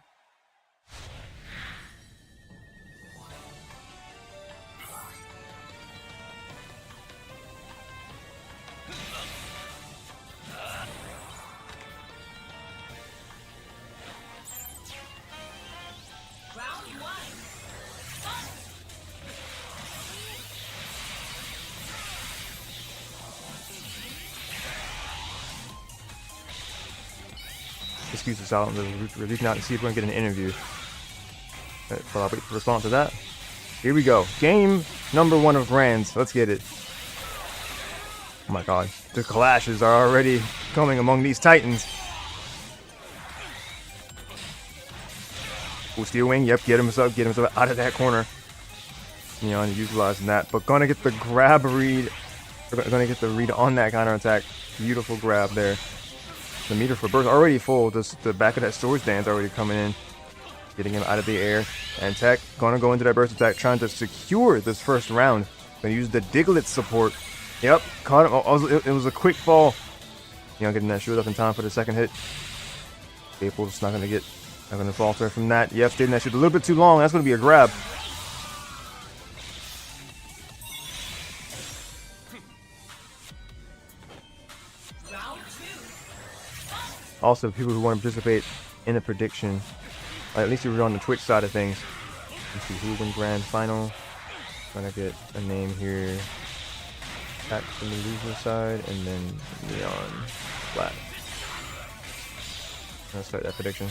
Excuse the silence, we're reaching out to see if we can get an interview. Right, well, I'll wait for a response to that. Here we go. Game number 1 of Grands. Let's get it. Oh my god. The clashes are already coming among these titans. Full Steel Wing. Yep, get himself out of that corner. Neon utilizing that, but gonna get the grab read. We're gonna get the read on that counter attack. Beautiful grab there. The meter for burst already full. Just the back of that storage stand's already coming in, getting him out of the air. And TEC gonna go into that burst attack, trying to secure this first round. Gonna use the Diglett support. Yep, caught him. Oh, it was a quick fall. Getting that shield up in time for the second hit. Staples not gonna falter from that. Yep, stayed in that shield a little bit too long. That's gonna be a grab. Also, people who want to participate in a prediction, at least if you're on the Twitch side of things. Let's see who wins grand final. Trying to get a name here. Back from the loser side, and then NeonBlakk. Let's start that prediction.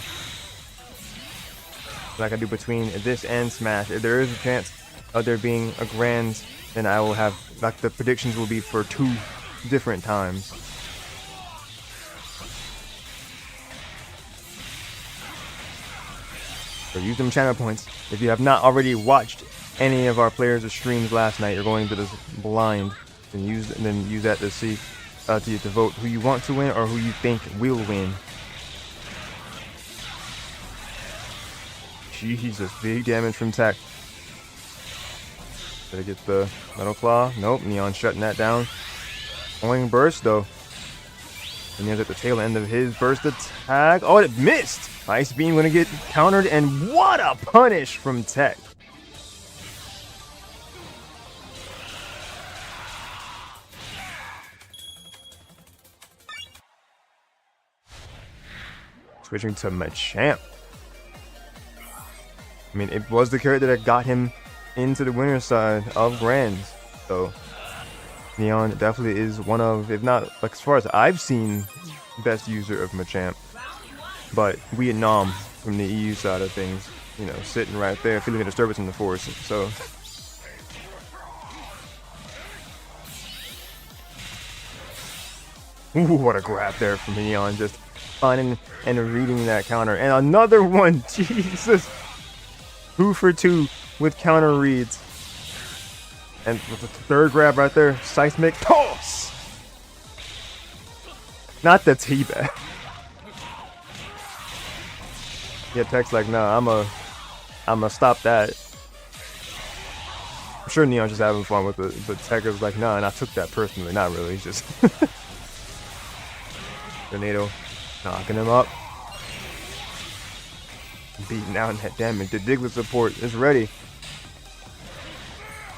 Like I do between this and Smash, if there is a chance of there being a grand then I will have, like, the predictions will be for 2 different times. So use them channel points. If you have not already watched any of our players' streams last night, you're going into this blind, and use that to see to vote who you want to win or who you think will win. Jesus, big damage from TEC. Did I get the Metal Claw? Nope, Neon shutting that down. Going burst though. And Neon's at the tail end of his burst attack. Oh, it missed! Ice Beam gonna get countered, and what a punish from TEC. Switching to Machamp. I mean, it was the character that got him into the winner's side of Grands. So, Neon definitely is one of, if not, like, as far as I've seen, best user of Machamp. But Vietnam, from the EU side of things, you know, sitting right there, feeling a disturbance in the force. So, ooh, what a grab there from Neon, just finding and reading that counter. And another one, Jesus! 2 for 2 with counter reads. And with the third grab right there, Seismic Toss! Not the teabag. Yeah, TEC's like, nah, I'ma stop that. I'm sure Neon's just having fun with it, but TEC is like, nah, and I took that personally. Not really, just Tornado knocking him up. Beating out that damage. The Diglett support is ready.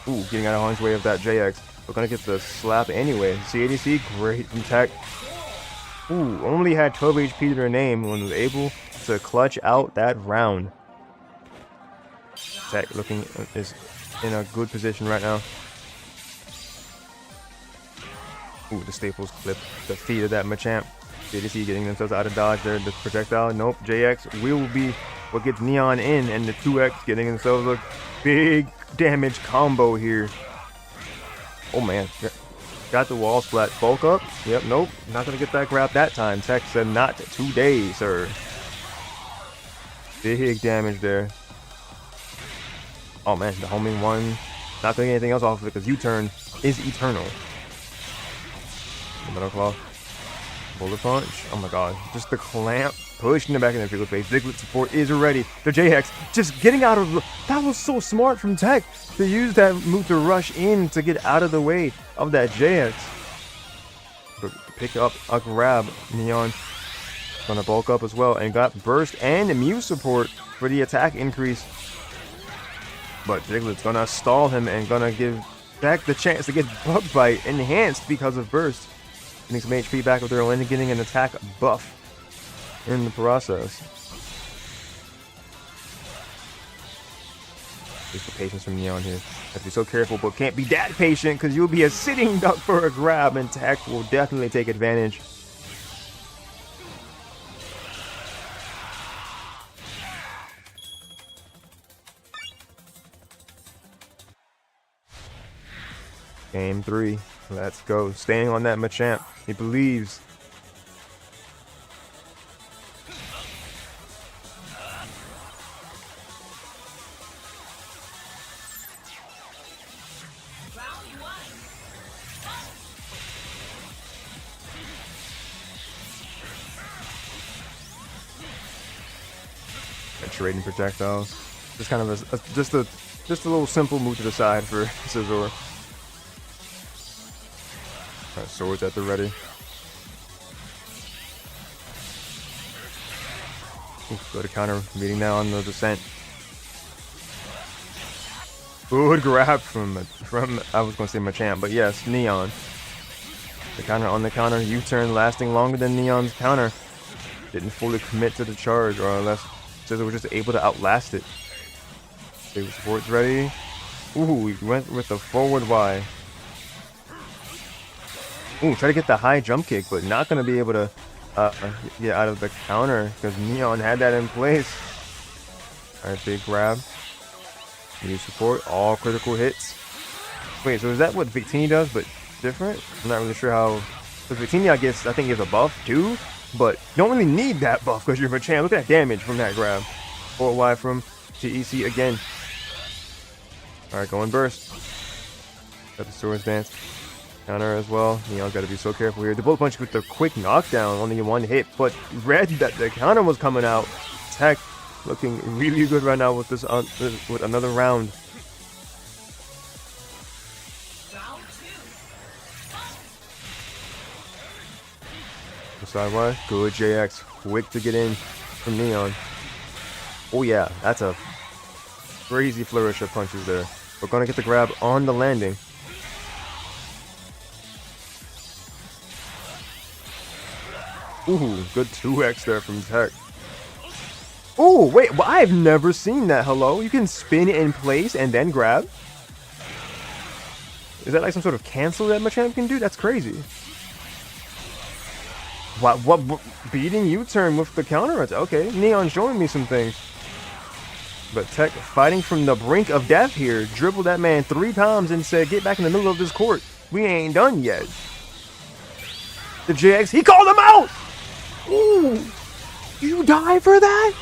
Ooh, getting out of harm's way of that JX. We're gonna get the slap anyway. CADC, great from TEC. Ooh, only had 12 HP to their name when was able to clutch out that round. TEC looking is in a good position right now. Ooh, the staples clip the feet of that Machamp. CADC getting themselves out of dodge there. The projectile, nope. JX will be what gets Neon in, and the 2X getting themselves a big damage combo here. Oh man, got the wall splat. Bulk up. Yep, nope, not gonna get that grab that time. TEC said not today, sir. Big damage there. Oh man, the homing one. Not gonna get anything else off of it because U-turn is eternal. The Metal Claw. Bullet Punch. Oh my god. Just the clamp. Pushing it back in the field face. Diglett support is ready. The JX just getting out of the... That was so smart from TEC to use that move to rush in to get out of the way of that JX. But pick up a grab. Neon gonna bulk up as well and got burst and immune support for the attack increase. But Diglett's gonna stall him and gonna give TEC the chance to get Bug Bite enhanced because of burst. Getting some HP back with their own and getting an attack buff in the process. Just the patience from Neon here. Have to be so careful, but can't be that patient because you'll be a sitting duck for a grab, and TEC will definitely take advantage. Game 3. Let's go. Staying on that Machamp. He believes. Trading projectiles. Just kind of just a little simple move to the side for Scizor. Alright, swords at the ready. Ooh, go to counter, meeting now on the descent. Good grab from I was gonna say Machamp, but yes, Neon. The counter on the counter, U-turn lasting longer than Neon's counter. Didn't fully commit to the charge, or unless Scizor was just able to outlast it. Big support's ready. Ooh, he went with the forward Y. Ooh, try to get the high jump kick, but not going to be able to get out of the counter because Neon had that in place. Alright, big grab. New support, all critical hits. Wait, so is that what Victini does, but different? I'm not really sure how. Because Victini, I think, gives a buff too, but you don't really need that buff because you're Machamp. Look at that damage from that grab. 4Y from TEC again. Alright, going burst. Got the Swords Dance. Counter as well. Neon's got to be so careful here. The Bullet Punch with the quick knockdown, only one hit, but read that the counter was coming out. TEC looking really good right now with this with another round. Sidewise, good JX, quick to get in from Neon. Oh yeah, that's a crazy flourish of punches there. We're gonna get the grab on the landing. Ooh, good 2x there from TEC. Oh, wait, well, I've never seen that. Hello? You can spin in place and then grab? Is that like some sort of cancel that Machamp can do? That's crazy. What beating U-turn with the counter attack? Okay, Neon showing me some things. But TEC fighting from the brink of death here. Dribbled that man 3 times and said, get back in the middle of this court. We ain't done yet. The JX, he called him out! Ooh! You die for that?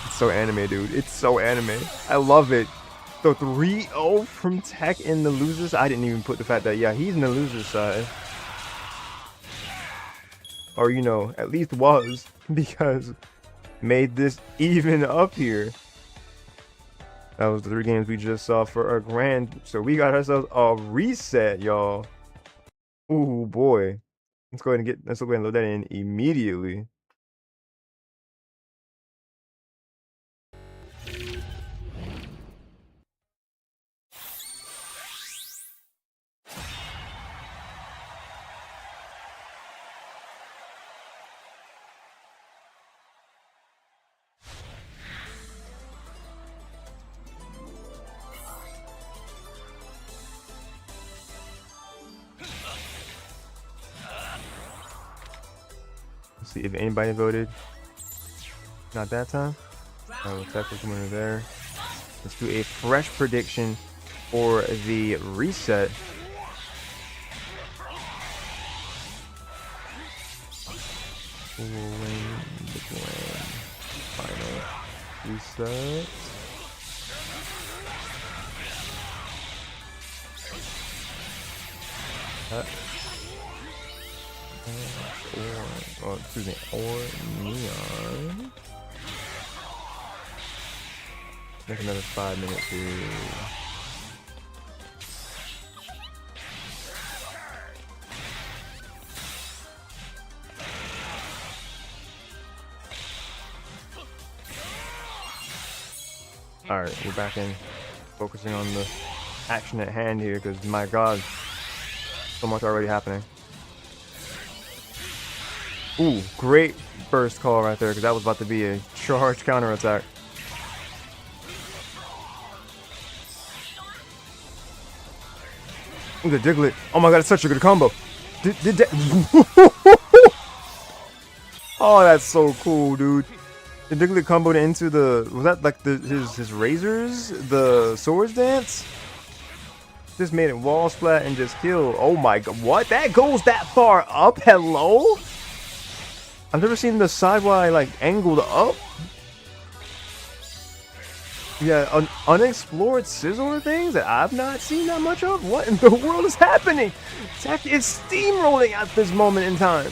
It's so anime, dude. It's so anime. I love it. So 3-0 from TEC in the losers. I didn't even put the fact that, yeah, he's in the losers side. Or, you know, at least was. Because made this even up here. That was the 3 games we just saw for a grand. So we got ourselves a reset, y'all. Ooh, boy. Let's go ahead and load that in immediately. Let's see if anybody voted. Not that time. Oh, TEC was winner there. Let's do a fresh prediction for the reset. Who will win the grand final reset? Or Neon. Make another 5 minutes here. Alright, we're back in, focusing on the action at hand here, because my god, so much already happening. Ooh, great burst call right there, because that was about to be a charge counter attack. Ooh, the Diglett. Oh my god, it's such a good combo. Oh, that's so cool, dude. The Diglett comboed into the, was that like his razors? The Swords Dance? Just made it wall splat and just kill. Oh my god, what? That goes that far up? Hello? I've never seen the sidewise like angled up. Yeah, unexplored scissor things that I've not seen that much of. What in the world is happening? TEC is steamrolling at this moment in time.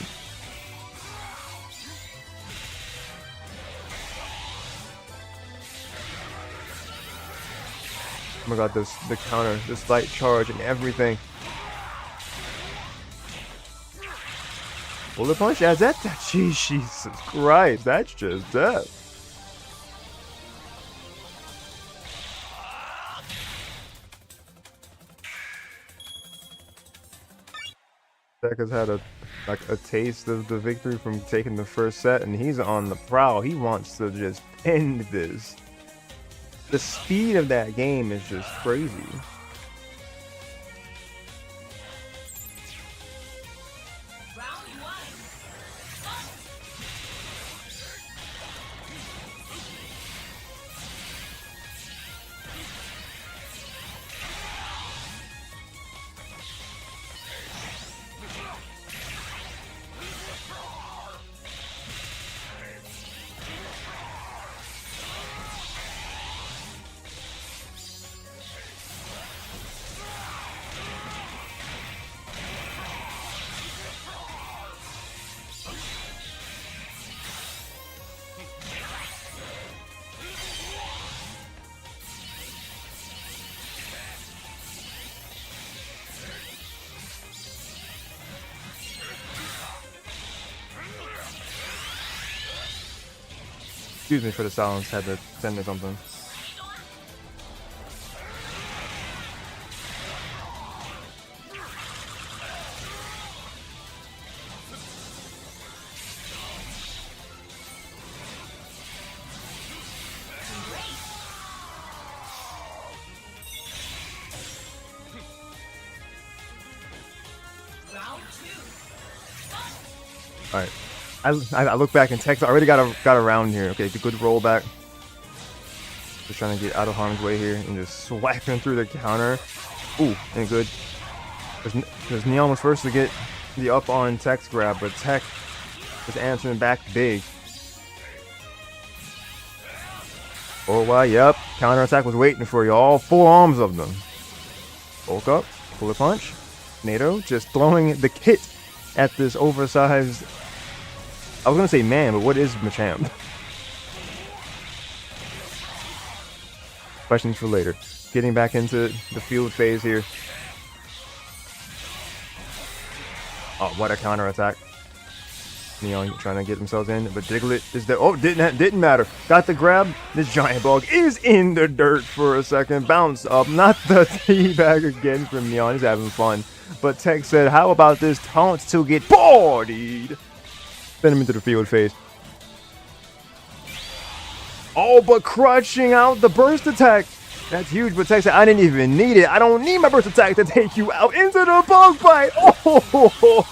Oh my god, the counter, the slight charge and everything. Bullet punch? Yeah, that Jesus Christ, that's just death. TEC has had a taste of the victory from taking the first set, and he's on the prowl. He wants to just end this. The speed of that game is just crazy. Excuse me for the silence, had to send me something. Alright. I look back and TEC's already got a round here. Okay, good rollback. Just trying to get out of harm's way here and just swiping through the counter. Ooh, and good. Because Neon was first to get the up on TEC's grab, but TEC was answering back big. Oh wow, yep. Counter attack was waiting for you. All 4 arms of them. Bulk up, pull a punch. NATO just throwing the kit at this oversized. I was gonna say man, but what is Machamp? Questions for later. Getting back into the field phase here. Oh, what a counter attack! Neon trying to get themselves in, but Diglett is there. Oh, didn't matter. Got the grab. This giant bug is in the dirt for a second. Bounce up, not the teabag again from Neon. He's having fun. But TEC said, "How about this taunt to get partied?" Send him into the field phase. Oh, but crushing out the burst attack. That's huge, but TEC said, "I didn't even need it. I don't need my burst attack to take you out into the bug bite." Oh!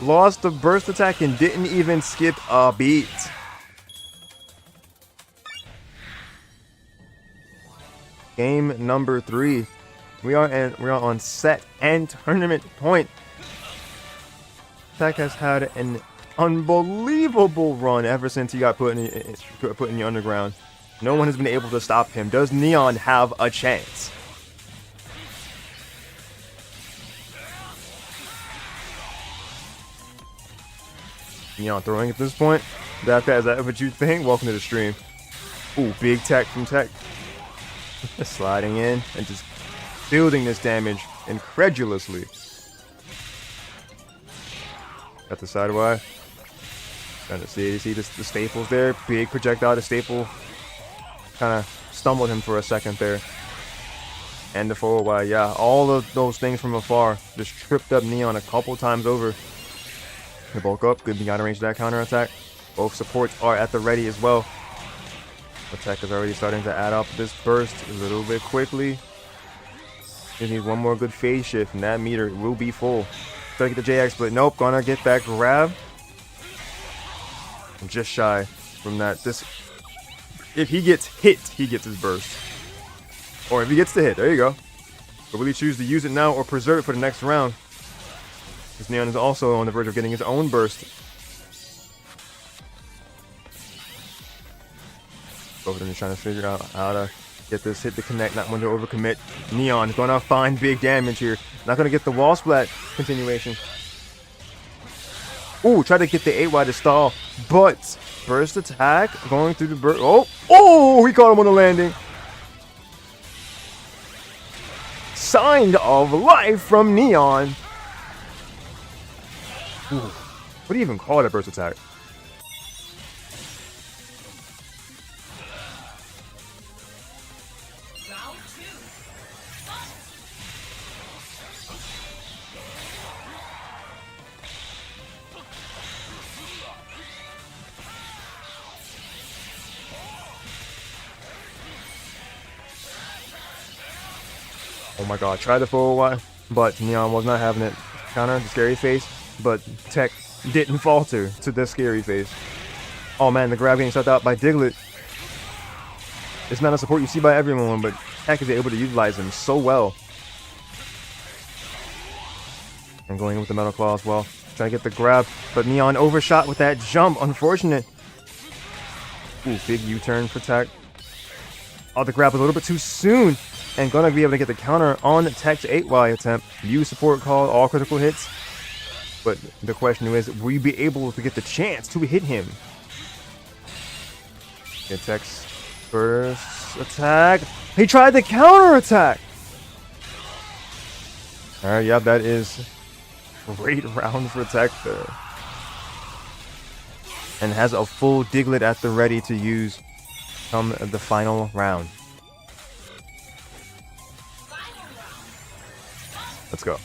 Lost the burst attack and didn't even skip a beat. Game number 3. We are on set and tournament point. TEC has had an unbelievable run ever since he got put in the underground. No one has been able to stop him. Does Neon have a chance? Neon throwing at this point. Is that what you think? Welcome to the stream. Ooh, big tech from TEC. Sliding in and just building this damage incredulously. Got the sideway. Trying to see the staples there. Big projectile to staple. Kind of stumbled him for a second there. And the forward Y, yeah. All of those things from afar just tripped up Neon a couple times over. The bulk up, good beyond range of that counter attack. Both supports are at the ready as well. The TEC is already starting to add up this burst a little bit quickly. Just need one more good phase shift and that meter will be full. Try to get the JX, but nope, gonna get that grab. I'm just shy from that. If he gets hit, he gets his burst. Or if he gets the hit, there you go. But will he choose to use it now or preserve it for the next round? Because Neon is also on the verge of getting his own burst. Both of them just trying to figure out how to get this hit to connect, not want to overcommit. Neon is going to find big damage here. Not going to get the wall splat continuation. Ooh, try to get the 8Y to stall, but burst attack going through the burst. Oh, he caught him on the landing. Sign of life from Neon. Ooh, what do you even call it, a burst attack? Oh my god, try the forward Y, but Neon was not having it. Counter the scary face, but TEC didn't falter to the scary face. Oh man, the grab getting shut out by Diglett. It's not a support you see by everyone, but TEC is able to utilize him so well. And going in with the Metal Claw as well. Trying to get the grab, but Neon overshot with that jump. Unfortunate. Ooh, big U-turn for TEC. Oh, the grab was a little bit too soon. And gonna be able to get the counter on TEC's 8Y attempt. Use support call, all critical hits. But the question is, will you be able to get the chance to hit him? Get TEC's first attack. He tried the counter attack. Alright, yeah, that is a great round for TEC there. and has a full Diglett at the ready to use come the final round. Let's go.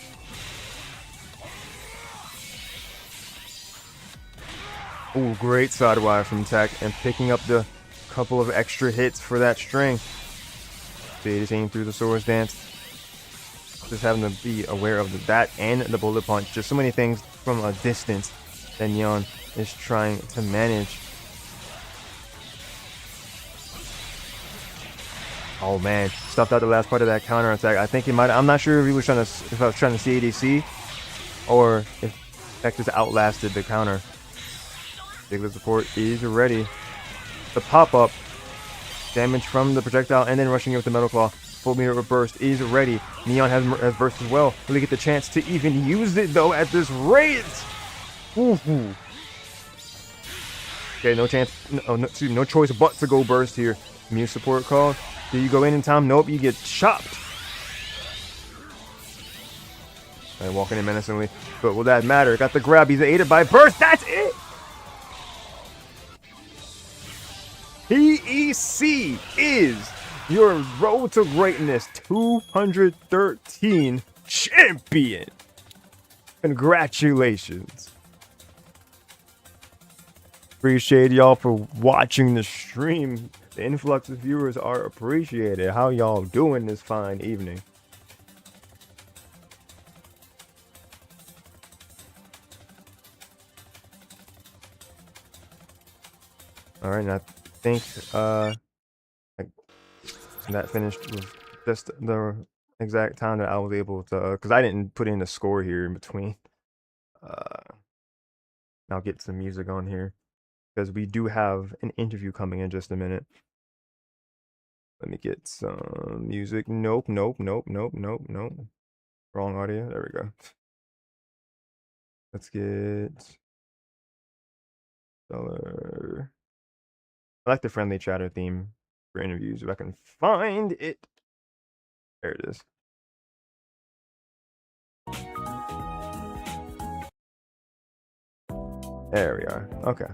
Ooh, great sidewire from TEC and picking up the couple of extra hits for that string. See, just aiming through the Swords Dance. Just having to be aware of that and the Bullet Punch. Just so many things from a distance that Neon is trying to manage. Oh man, stuffed out the last part of that counter attack. I think he might. I'm not sure if he was trying to, if I was trying to CADC, or if TEC just outlasted the counter. Diglett support is ready. The pop up damage from the projectile, and then rushing in with the Metal Claw. Full meter of burst is ready. Neon has burst as well. Will he get the chance to even use it though at this rate? Ooh. Okay, no chance. No choice but to go burst here. Muse support called. Do you go in time? Nope, you get chopped. Right, walking in menacingly. But will that matter? Got the grab. He's aided by burst. That's it. TEC is your road to greatness 213 champion. Congratulations. Appreciate y'all for watching the stream. The influx of viewers are appreciated. How y'all doing this fine evening? All right, and I think that finished with just the exact time that I was able to, because I didn't put in a score here in between. I'll get some music on here because we do have an interview coming in just a minute. Let me get some music. Nope. Wrong audio. There we go. Let's get dollar. I like the friendly chatter theme for interviews. If I can find it. There it is. There we are. Okay.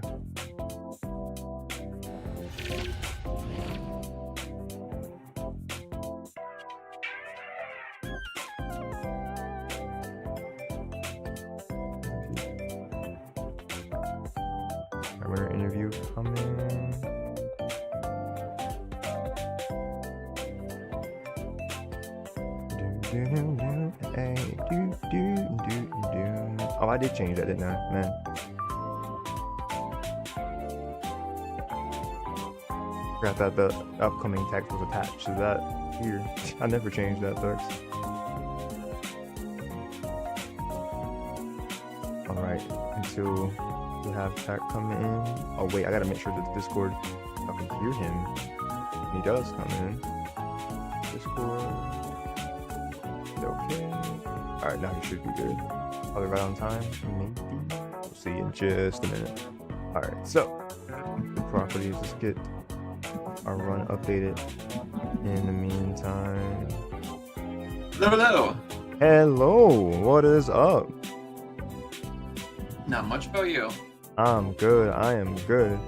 Our interview coming. Oh, I did change that, didn't I? Man. Forgot that the upcoming text was attached to that here. I never changed that text. Alright, until we have TEC come in. Oh wait, I gotta make sure that the Discord, I can hear him. And he does come in. Discord. Okay. Alright, now he should be good. Are they right on time? Maybe. We'll see in just a minute. Alright, so the properties, let's get our run updated. In the meantime. Hello. Hello, what is up? Not much about you. I'm good, I am good.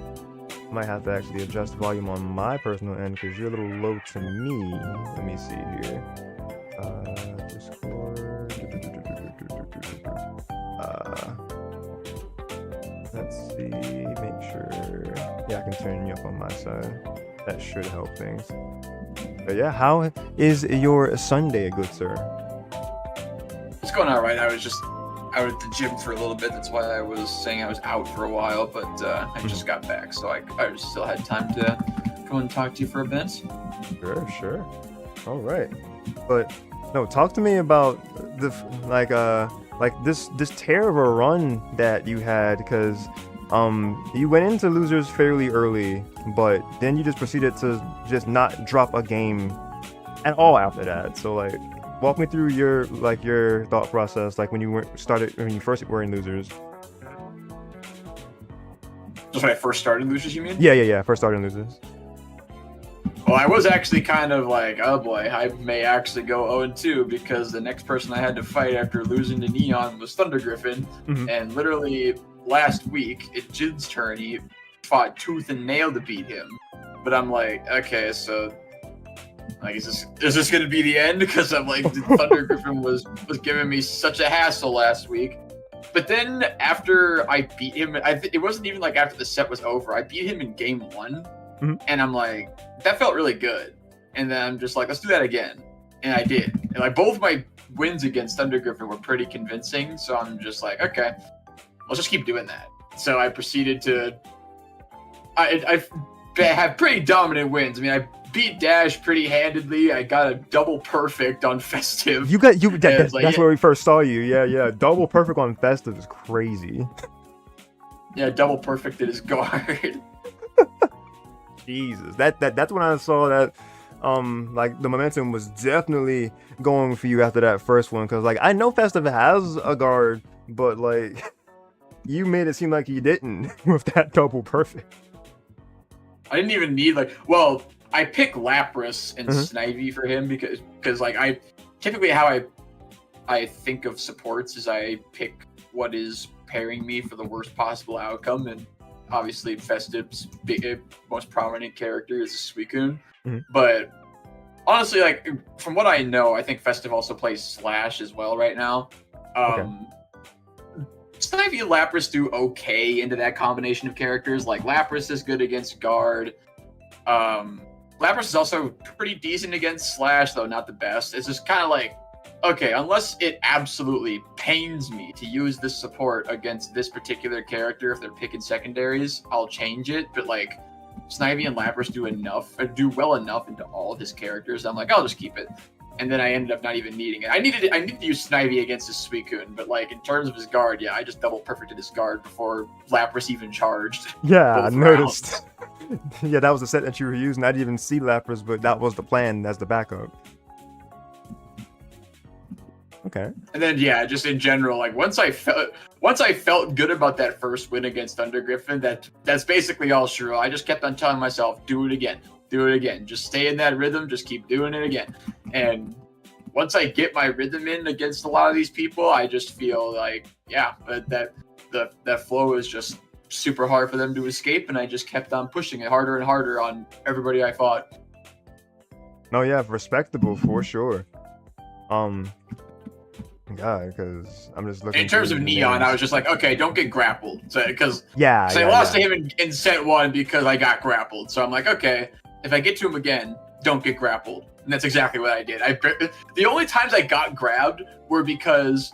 Might have to actually adjust volume on my personal end because you're a little low to me. Let me see here. Discord. Let's see, make sure. Yeah, I can turn you up on my side. That should help things. But yeah, how is your Sunday, good sir? It's going all right. I was just out at the gym for a little bit. That's why I was saying I was out for a while, but I just got back, so I still had time to come and talk to you for a bit. Sure. All right, but no, talk to me about the like this tear of a run that you had, because you went into losers fairly early, but then you just proceeded to just not drop a game at all after that. So like, walk me through your thought process, like when you first were in losers. Just when I first started losers, you mean? Yeah. First started in losers. Well, I was actually kind of like, oh boy, I may actually go 0-2 because the next person I had to fight after losing to Neon was Thunder Griffin, and literally last week at Jin's turn, he fought tooth and nail to beat him. But I'm like, okay, so like, is this gonna be the end? Because I'm like, Thunder Griffin was giving me such a hassle last week. But then after I beat him, it wasn't even like after the set was over. I beat him in game 1, and I'm like, that felt really good. And then I'm just like, let's do that again. And I did. And like both my wins against Thunder Griffin were pretty convincing. So I'm just like, okay, let's just keep doing that. So I proceeded to. I have pretty dominant wins. I mean, I beat Dash pretty handedly. I got a double perfect on Festive. That's where we first saw you. Yeah. Double perfect on Festive is crazy. Yeah, double perfect at his guard. Jesus, that's when I saw that. Like the momentum was definitely going for you after that first one, because like I know Festive has a guard, but like you made it seem like you didn't with that double perfect. I didn't even need I pick Lapras and Snivy for him because like I typically how I think of supports is I pick what is pairing me for the worst possible outcome, and obviously Festive's most prominent character is Suicune. But honestly, like from what I know, I think Festive also plays Slash as well right now. Snivy and Lapras do okay into that combination of characters. Like Lapras is good against guard. Lapras is also pretty decent against Slash, though not the best. It's just kind of like, okay, unless it absolutely pains me to use this support against this particular character, if they're picking secondaries, I'll change it. But like Snivy and Lapras do well enough into all of his characters. I'm like, I'll just keep it. And then I ended up not even needing it. I needed to use Snivy against his Suicune, but like in terms of his guard, yeah, I just double perfected his guard before Lapras even charged. Yeah, I noticed. Yeah, that was the set that you were using. I didn't even see Lapras, but that was the plan as the backup. Okay. And then yeah, just in general, like once I felt good about that first win against Thunder Griffin, that's basically all true. I just kept on telling myself, do it again. Just stay in that rhythm, just keep doing it again. And once I get my rhythm in against a lot of these people, I just feel like, yeah, that flow is just super hard for them to escape, and I just kept on pushing it harder and harder on everybody I fought. No, yeah, respectable for sure. Yeah, because I'm just looking. In terms of Neon, I was just like, okay, don't get grappled. So, because I lost to him in set 1 because I got grappled. So I'm like, okay, if I get to him again, don't get grappled. And that's exactly what I did. The only times I got grabbed were because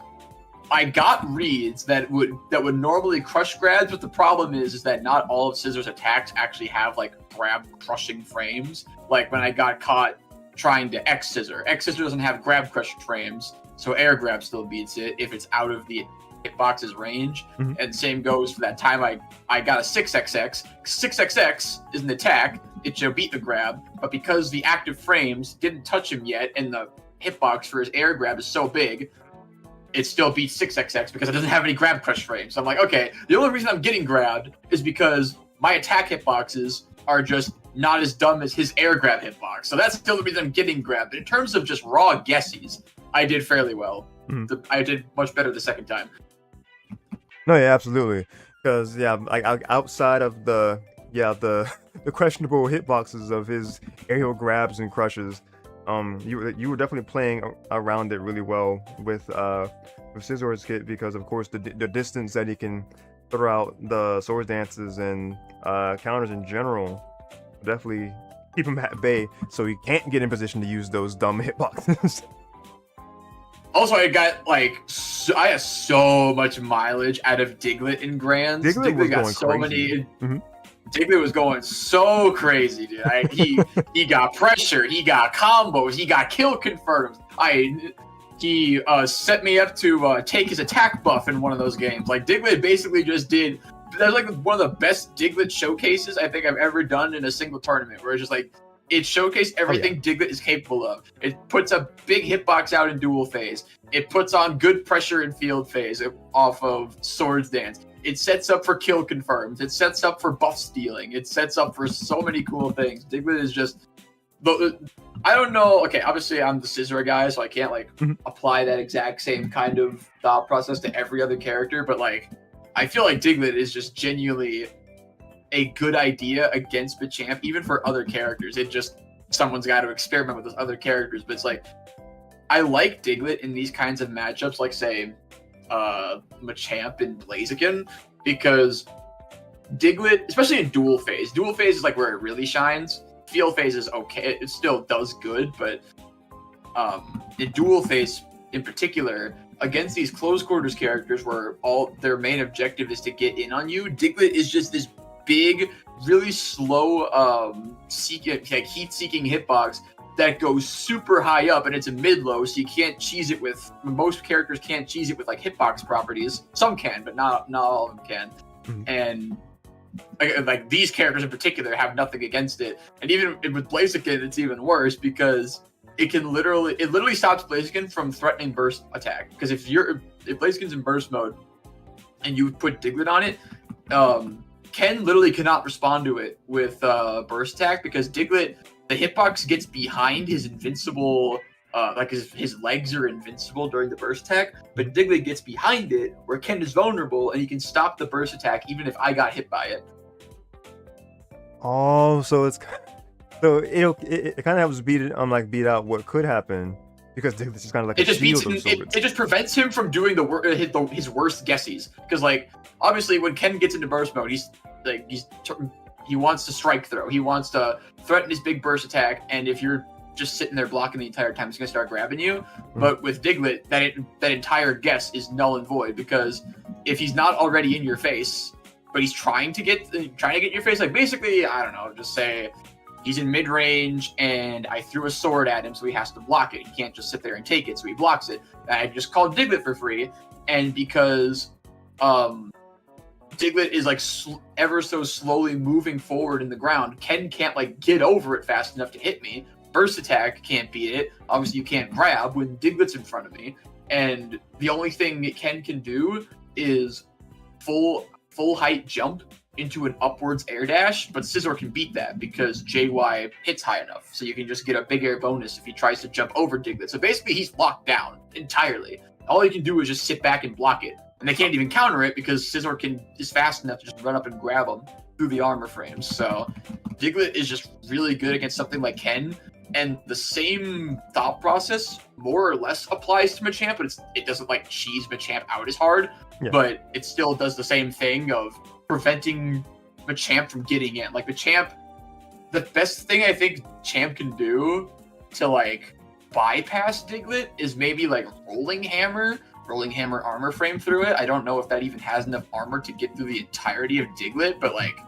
I got reads that would normally crush grabs, but the problem is that not all of Scissor's attacks actually have like grab crushing frames. Like when I got caught trying to X Scissor doesn't have grab crush frames, so air grab still beats it if it's out of the hitbox's range. And same goes for that time I got a 6XX. 6XX is an attack, it should beat the grab, but because the active frames didn't touch him yet and the hitbox for his air grab is so big, it still beats 6XX because it doesn't have any grab crush frames. So I'm like, okay, the only reason I'm getting grabbed is because my attack hitboxes are just not as dumb as his air grab hitbox. So that's still the reason I'm getting grabbed. But in terms of just raw guesses, I did fairly well. I did much better the second time. No, yeah, absolutely. Because yeah, like outside of the questionable hitboxes of his aerial grabs and crushes, you were definitely playing around it really well with Scissor's kit, because of course the distance that he can throw out the sword dances and counters in general definitely keep him at bay, so he can't get in position to use those dumb hitboxes. Also, I had so much mileage out of Diglett in Grands. Diglett got going so crazy. many. Diglett was going so crazy, dude. He got pressure, he got combos, he got kill confirms. He set me up to take his attack buff in one of those games. Like Diglett basically just did. That was like one of the best Diglett showcases I think I've ever done in a single tournament, where it's just like it showcased everything Diglett is capable of. It puts a big hitbox out in dual phase. It puts on good pressure in field phase off of Swords Dance. It sets up for kill confirms. It sets up for buff stealing. It sets up for so many cool things. Diglett is just, I don't know. Okay, obviously I'm the Scissor guy, so I can't apply that exact same kind of thought process to every other character. But like I feel like Diglett is just genuinely a good idea against Machamp, even for other characters. It just, someone's got to experiment with those other characters. But it's like, I like Diglett in these kinds of matchups, like say Machamp and Blaziken, because Diglett, especially in dual phase is like where it really shines. Field phase is okay, it still does good, but in dual phase in particular, against these close quarters characters where all their main objective is to get in on you, Diglett is just this big, really slow heat-seeking hitbox that goes super high up, and it's a mid-low, so you can't cheese it with, most characters can't cheese it with like hitbox properties. Some can, but not all of them can. Mm-hmm. And like these characters in particular have nothing against it. And even with Blaziken, it's even worse because it literally stops Blaziken from threatening burst attack. Because if Blaziken's in burst mode and you put Diglett on it, Ken literally cannot respond to it with burst attack, because Diglett, the hitbox gets behind his invincible, like his legs are invincible during the burst attack, but Diglett gets behind it where Ken is vulnerable and he can stop the burst attack even if I got hit by it. Oh, so it kind of helps beat out what could happen, because Diglett's just kind of like it just prevents him from doing his worst guesses, because like obviously when Ken gets into burst mode, he wants to strike throw, he wants to threaten his big burst attack, and if you're just sitting there blocking the entire time, he's gonna start grabbing you. Mm-hmm. But with Diglett, that entire guess is null and void, because if he's not already in your face, but he's trying to get in your face, like basically, I don't know, just say he's in mid range and I threw a sword at him, so he has to block it. He can't just sit there and take it, so he blocks it. And I just called Diglett for free, and because Diglett is like ever so slowly moving forward in the ground, Ken can't like get over it fast enough to hit me. Burst attack can't beat it. Obviously, you can't grab when Diglett's in front of me. And the only thing Ken can do is full height jump into an upwards air dash, but Scizor can beat that because JY hits high enough. So you can just get a big air bonus if he tries to jump over Diglett. So basically, he's locked down entirely. All he can do is just sit back and block it. And they can't even counter it because Scizor is fast enough to just run up and grab him through the armor frames. So Diglett is just really good against something like Ken. And the same thought process more or less applies to Machamp, but it doesn't like cheese Machamp out as hard, but it still does the same thing of preventing Machamp from getting in. Like Machamp, the best thing I think Champ can do to like bypass Diglett is maybe like Rolling Hammer armor frame through it. I don't know if that even has enough armor to get through the entirety of Diglett, but like,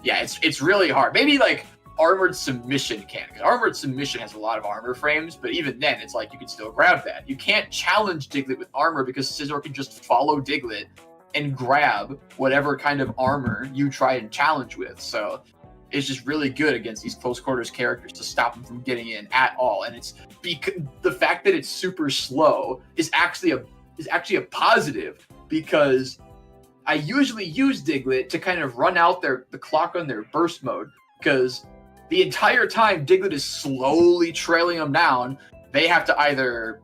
yeah, it's really hard. Maybe like Armored Submission can, because Armored Submission has a lot of armor frames, but even then, it's like you can still grab that. You can't challenge Diglett with armor because Scizor can just follow Diglett and grab whatever kind of armor you try and challenge with. So it's just really good against these close quarters characters to stop them from getting in at all. And it's because the fact that it's super slow is actually a positive, because I usually use Diglett to kind of run out the clock on their burst mode, because the entire time Diglett is slowly trailing them down. They have to either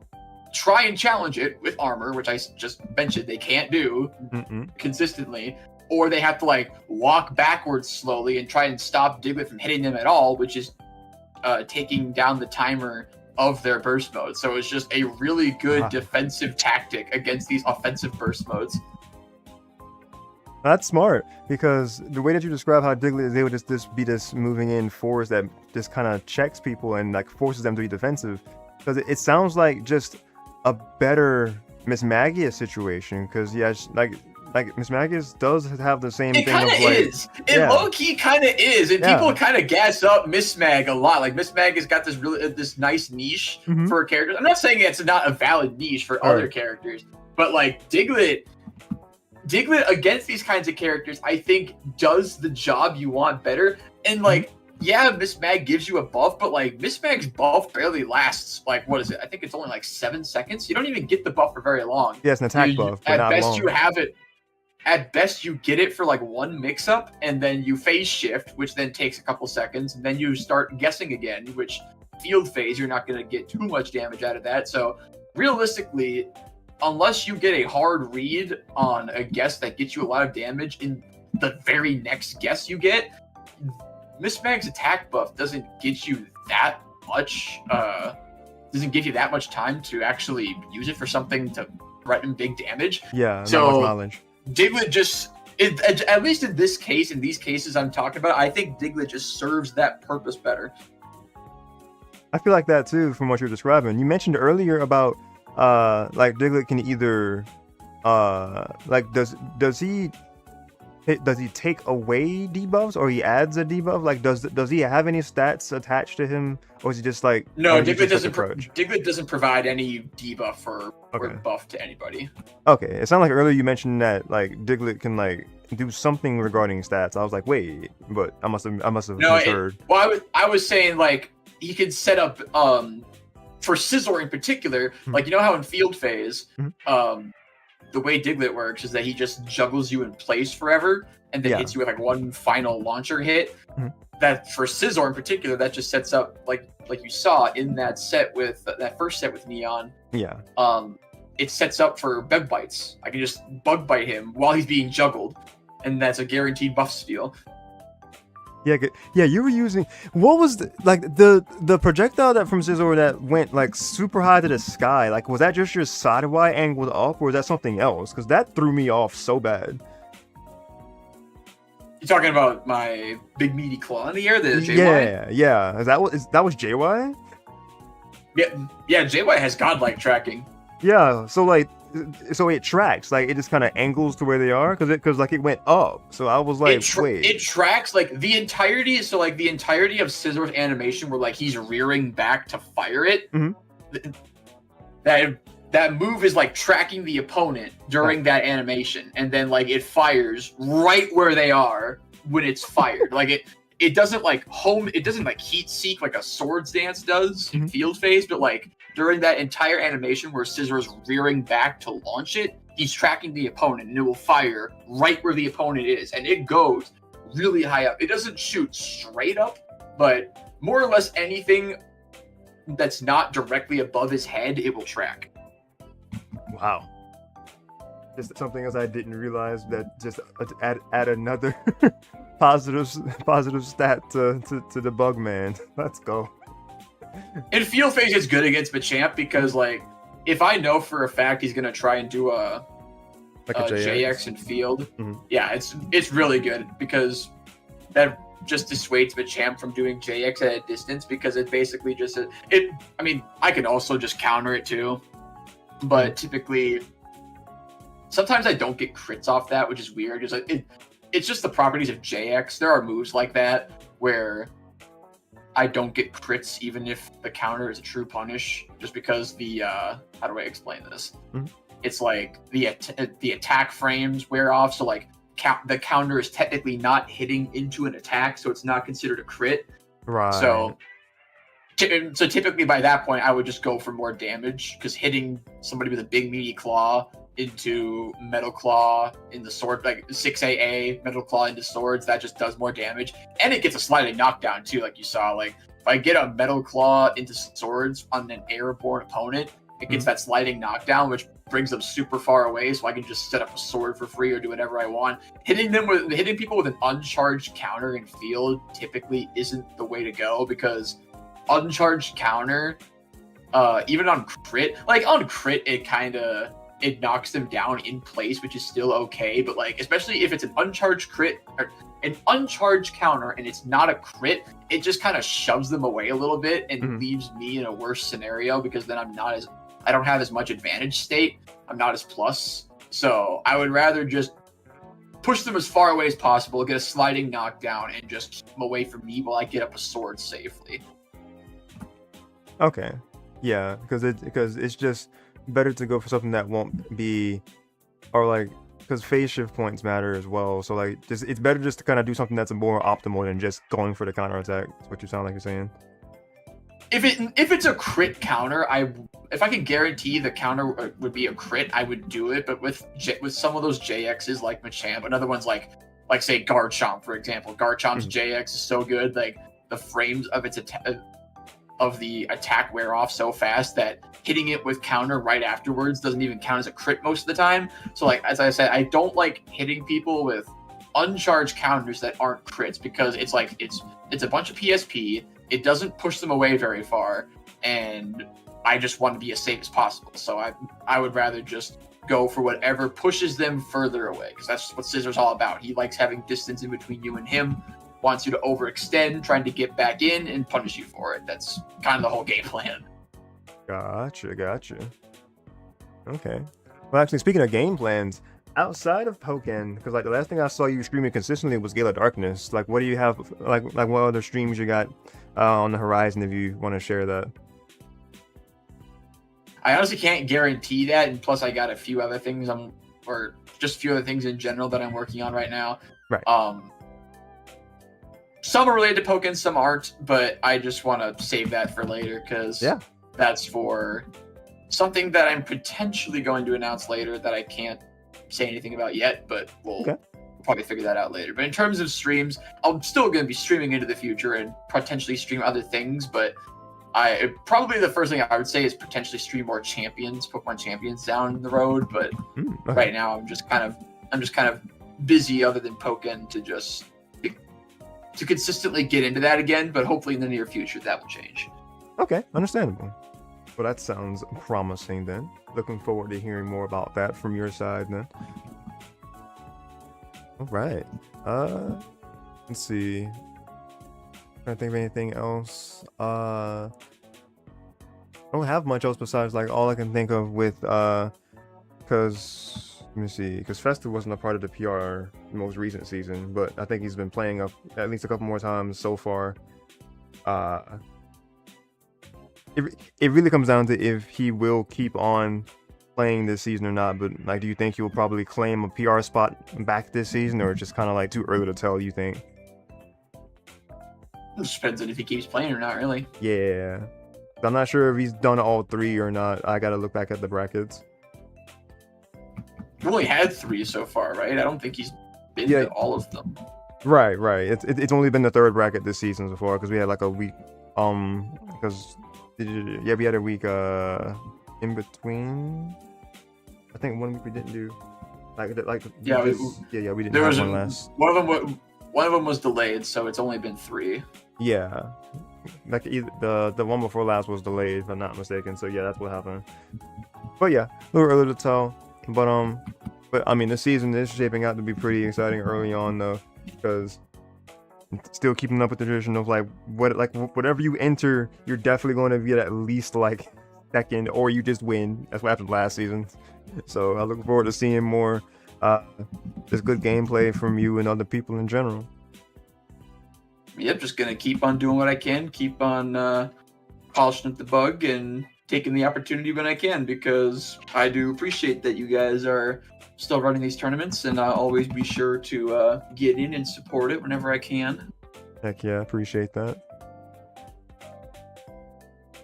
try and challenge it with armor, which I just mentioned they can't do consistently, or they have to like walk backwards slowly and try and stop Diglett from hitting them at all, which is taking down the timer of their burst mode. So it's just a really good defensive tactic against these offensive burst modes. That's smart, because the way that you describe how Diglett is able to just be this moving in force that just kind of checks people and like forces them to be defensive, because it sounds like just a better Mismagius situation, because like Mismagius does have the same thing. It kind of is. It low-key kind of is, and people kind of gas up Mismag a lot. Like Mismag has got this nice niche for characters. I'm not saying it's not a valid niche for other characters, but like Diglett against these kinds of characters, I think, does the job you want better. And like, yeah, Mismag gives you a buff, but like Mismag's buff barely lasts, like, what is it? I think it's only like 7 seconds. You don't even get the buff for very long. Yeah, it's an attack buff, but at best long. You have it. At best, you get it for like one mix-up, and then you phase shift, which then takes a couple seconds, and then you start guessing again, which field phase, you're not going to get too much damage out of that. So realistically, unless you get a hard read on a guess that gets you a lot of damage in the very next guess you get, Miss Mag's attack buff doesn't get you that much. Doesn't give you that much time to actually use it for something to threaten big damage. Yeah, so not much knowledge. Diglett just, at least in this case, in these cases I'm talking about, I think Diglett just serves that purpose better. I feel like that too, from what you're describing. You mentioned earlier about like Diglett can either like does he take away debuffs or he adds a debuff? Like does he have any stats attached to him, or is he just like no? Diglett doesn't provide any debuff or buff to anybody. Okay, it sounded like earlier you mentioned that like Diglett can like do something regarding stats. I was like, wait, but I must have misheard. I was saying like he can set up for Scizor in particular, like you know how in field phase, the way Diglett works is that he just juggles you in place forever and then hits you with like one final launcher hit. That for Scizor in particular, that just sets up like you saw in that set with that first set with Neon. Yeah. It sets up for bug bites. I can just bug bite him while he's being juggled, and that's a guaranteed buff steal. Yeah, you were using, what was the projectile that from Scizor that went like super high to the sky? Like, was that just your sidewise angled up, or was that something else? Because that threw me off so bad. You talking about my big meaty claw in the air, the JY? Yeah. That was JY? Yeah, JY has godlike tracking. Yeah, so it tracks, like it just kind of angles to where they are because like it went up. So I was like, wait. It tracks like the entirety. So like the entirety of Scizor's animation, where like he's rearing back to fire it. That move is like tracking the opponent during that animation, and then like it fires right where they are when it's fired. Like it doesn't like heat seek like a Swords Dance does in field phase, but like during that entire animation where Scizor is rearing back to launch it, he's tracking the opponent and it will fire right where the opponent is, and it goes really high up. It doesn't shoot straight up, but more or less anything that's not directly above his head, it will track. Wow. Just something else I didn't realize, that just add another positive stat to the bug man. Let's go. In field phase, it's good against Machamp because, like, if I know for a fact he's gonna try and do a JX in field, yeah, it's really good because that just dissuades Machamp from doing JX at a distance, because it basically just I mean, I can also just counter it too, but typically, sometimes I don't get crits off that, which is weird. It's just the properties of JX. There are moves like that where I don't get crits even if the counter is a true punish, just because the how do I explain this? It's like the attack frames wear off, so like the counter is technically not hitting into an attack, so it's not considered a crit. Right. So typically by that point I would just go for more damage, because hitting somebody with a big meaty claw into Metal Claw in the sword, like 6AA Metal Claw into swords, that just does more damage, and it gets a sliding knockdown too, like you saw. Like if I get a Metal Claw into swords on an airborne opponent, it gets that sliding knockdown, which brings them super far away, so I can just set up a sword for free or do whatever I want. Hitting people with an uncharged counter in field typically isn't the way to go, because uncharged counter, even on crit, it knocks them down in place, which is still okay, but like, especially if it's an uncharged crit or an uncharged counter and it's not a crit, it just kind of shoves them away a little bit and leaves me in a worse scenario, because then I don't have as much advantage state. I'm not as plus. So I would rather just push them as far away as possible, get a sliding knockdown, and just keep them away from me while I get up a sword safely. Okay. Yeah, because it's just better to go for something that won't be, or like, because phase shift points matter as well. So like, it's better just to kind of do something that's more optimal than just going for the counter attack. That's what you sound like you're saying. If it's a crit counter, if I could guarantee the counter would be a crit, I would do it. But with some of those JXs like Machamp, another one's like say Garchomp, for example. Garchomp's JX is so good, like the frames of its of the attack wear off so fast that hitting it with counter right afterwards doesn't even count as a crit most of the time. So like, as I said, I don't like hitting people with uncharged counters that aren't crits, because it's like it's a bunch of PSP. It doesn't push them away very far, and I just want to be as safe as possible. So I would rather just go for whatever pushes them further away, because that's what Scissor's all about. He likes having distance in between you and him, wants you to overextend, trying to get back in and punish you for it. That's kind of the whole game plan. Gotcha. Okay. Well, actually, speaking of game plans, outside of Pokken, because like the last thing I saw you streaming consistently was Gale of Darkness. Like, what do you have? Like what other streams you got on the horizon, if you want to share that? I honestly can't guarantee that, and plus I got a few other things or just a few other things in general that I'm working on right now. Right. Some are related to Pokken, some aren't, but I just want to save that for later, because that's for something that I'm potentially going to announce later that I can't say anything about yet, but we'll probably figure that out later. But in terms of streams, I'm still going to be streaming into the future and potentially stream other things, but probably the first thing I would say is potentially stream more Pokemon Champions down the road, but right now I'm just kind of busy other than Pokken to consistently get into that again, but hopefully in the near future that will change. Okay, understandable. Well, that sounds promising then. Looking forward to hearing more about that from your side then. All right. Let's see. Trying to think of anything else. I don't have much else besides like all I can think of with because let me see, because Festive wasn't a part of the PR most recent season, but I think he's been playing up at least a couple more times so far. It really comes down to if he will keep on playing this season or not. But like, do you think he will probably claim a PR spot back this season, or just kind of like too early to tell, you think? It just depends on if he keeps playing or not, really. Yeah, I'm not sure if he's done all three or not. I gotta look back at the brackets. We've only had 3 so far, right? I don't think he's been to all of them. Right. It's only been the 3rd bracket this season so far, because we had like a week because we had a week in between. I think 1 week we didn't do we didn't have one last. One of them was delayed, so it's only been 3. Yeah, like the one before last was delayed, if I'm not mistaken. So yeah, that's what happened. But yeah, a little early to tell. But I mean, the season is shaping out to be pretty exciting early on though, because still keeping up with the tradition of whatever you enter, you're definitely going to get at least like second, or you just win. That's what happened last season. So I look forward to seeing more just good gameplay from you and other people in general. Yep, just gonna keep on doing what I can, keep on polishing up the bug and taking the opportunity when I can, because I do appreciate that you guys are still running these tournaments, and I'll always be sure to get in and support it whenever I can. Heck yeah, appreciate that.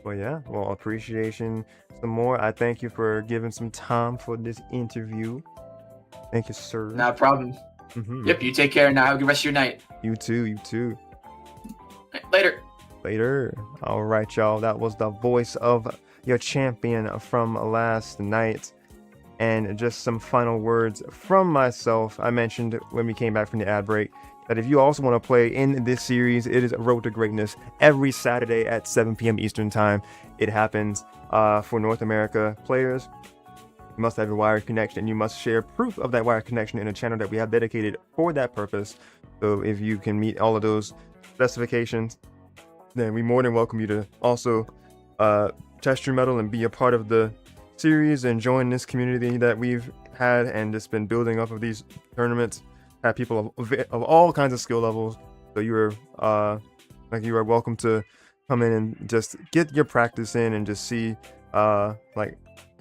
Well, yeah, well, appreciation some more. I thank you for giving some time for this interview. Thank you, sir. No problem. Yep, you take care now. Have a good rest of your night. You too. Later. All right, y'all. That was the voice of your champion from last night. And just some final words from myself. I mentioned when we came back from the ad break that if you also want to play in this series, it is Road to Greatness every Saturday at 7 p.m. Eastern Time. It happens for North America players. You must have a wired connection. You must share proof of that wired connection in a channel that we have dedicated for that purpose. So if you can meet all of those specifications, then we more than welcome you to also test your mettle and be a part of the series and join this community that we've had and just been building up of these tournaments. Have people of all kinds of skill levels. So you are welcome to come in and just get your practice in and just see like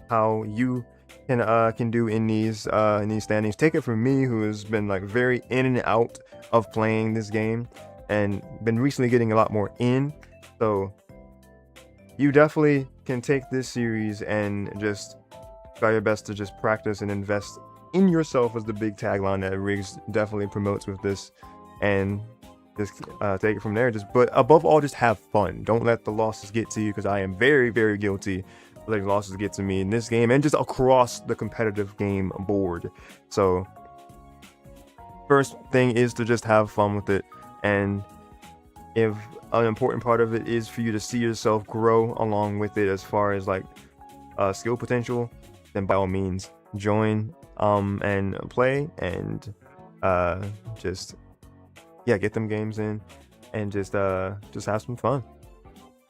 how you can do in these standings. Take it from me, who has been like very in and out of playing this game and been recently getting a lot more in. So you definitely can take this series and just try your best to just practice and invest in yourself, as the big tagline that Rigz definitely promotes with this. And just take it from there. But above all, just have fun. Don't let the losses get to you, because I am very, very guilty of letting losses get to me in this game and just across the competitive game board. So first thing is to just have fun with it, and if an important part of it is for you to see yourself grow along with it as far as like skill potential, then by all means join and play, and just get them games in, and just have some fun.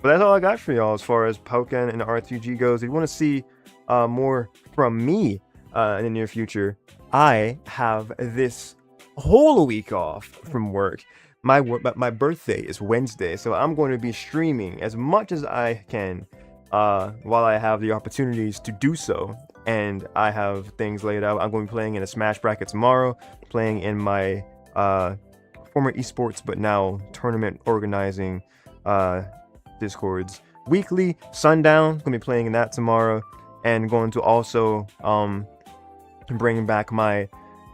But that's all I got for y'all as far as Pokken and R2G goes. If you want to see more from me in the near future, I have this whole week off from work. My birthday is Wednesday, so I'm going to be streaming as much as I can while I have the opportunities to do so. And I have things laid out. I'm going to be playing in a Smash bracket tomorrow, playing in my former esports but now tournament organizing Discords weekly. Sundown, going to be playing in that tomorrow, and going to also bring back my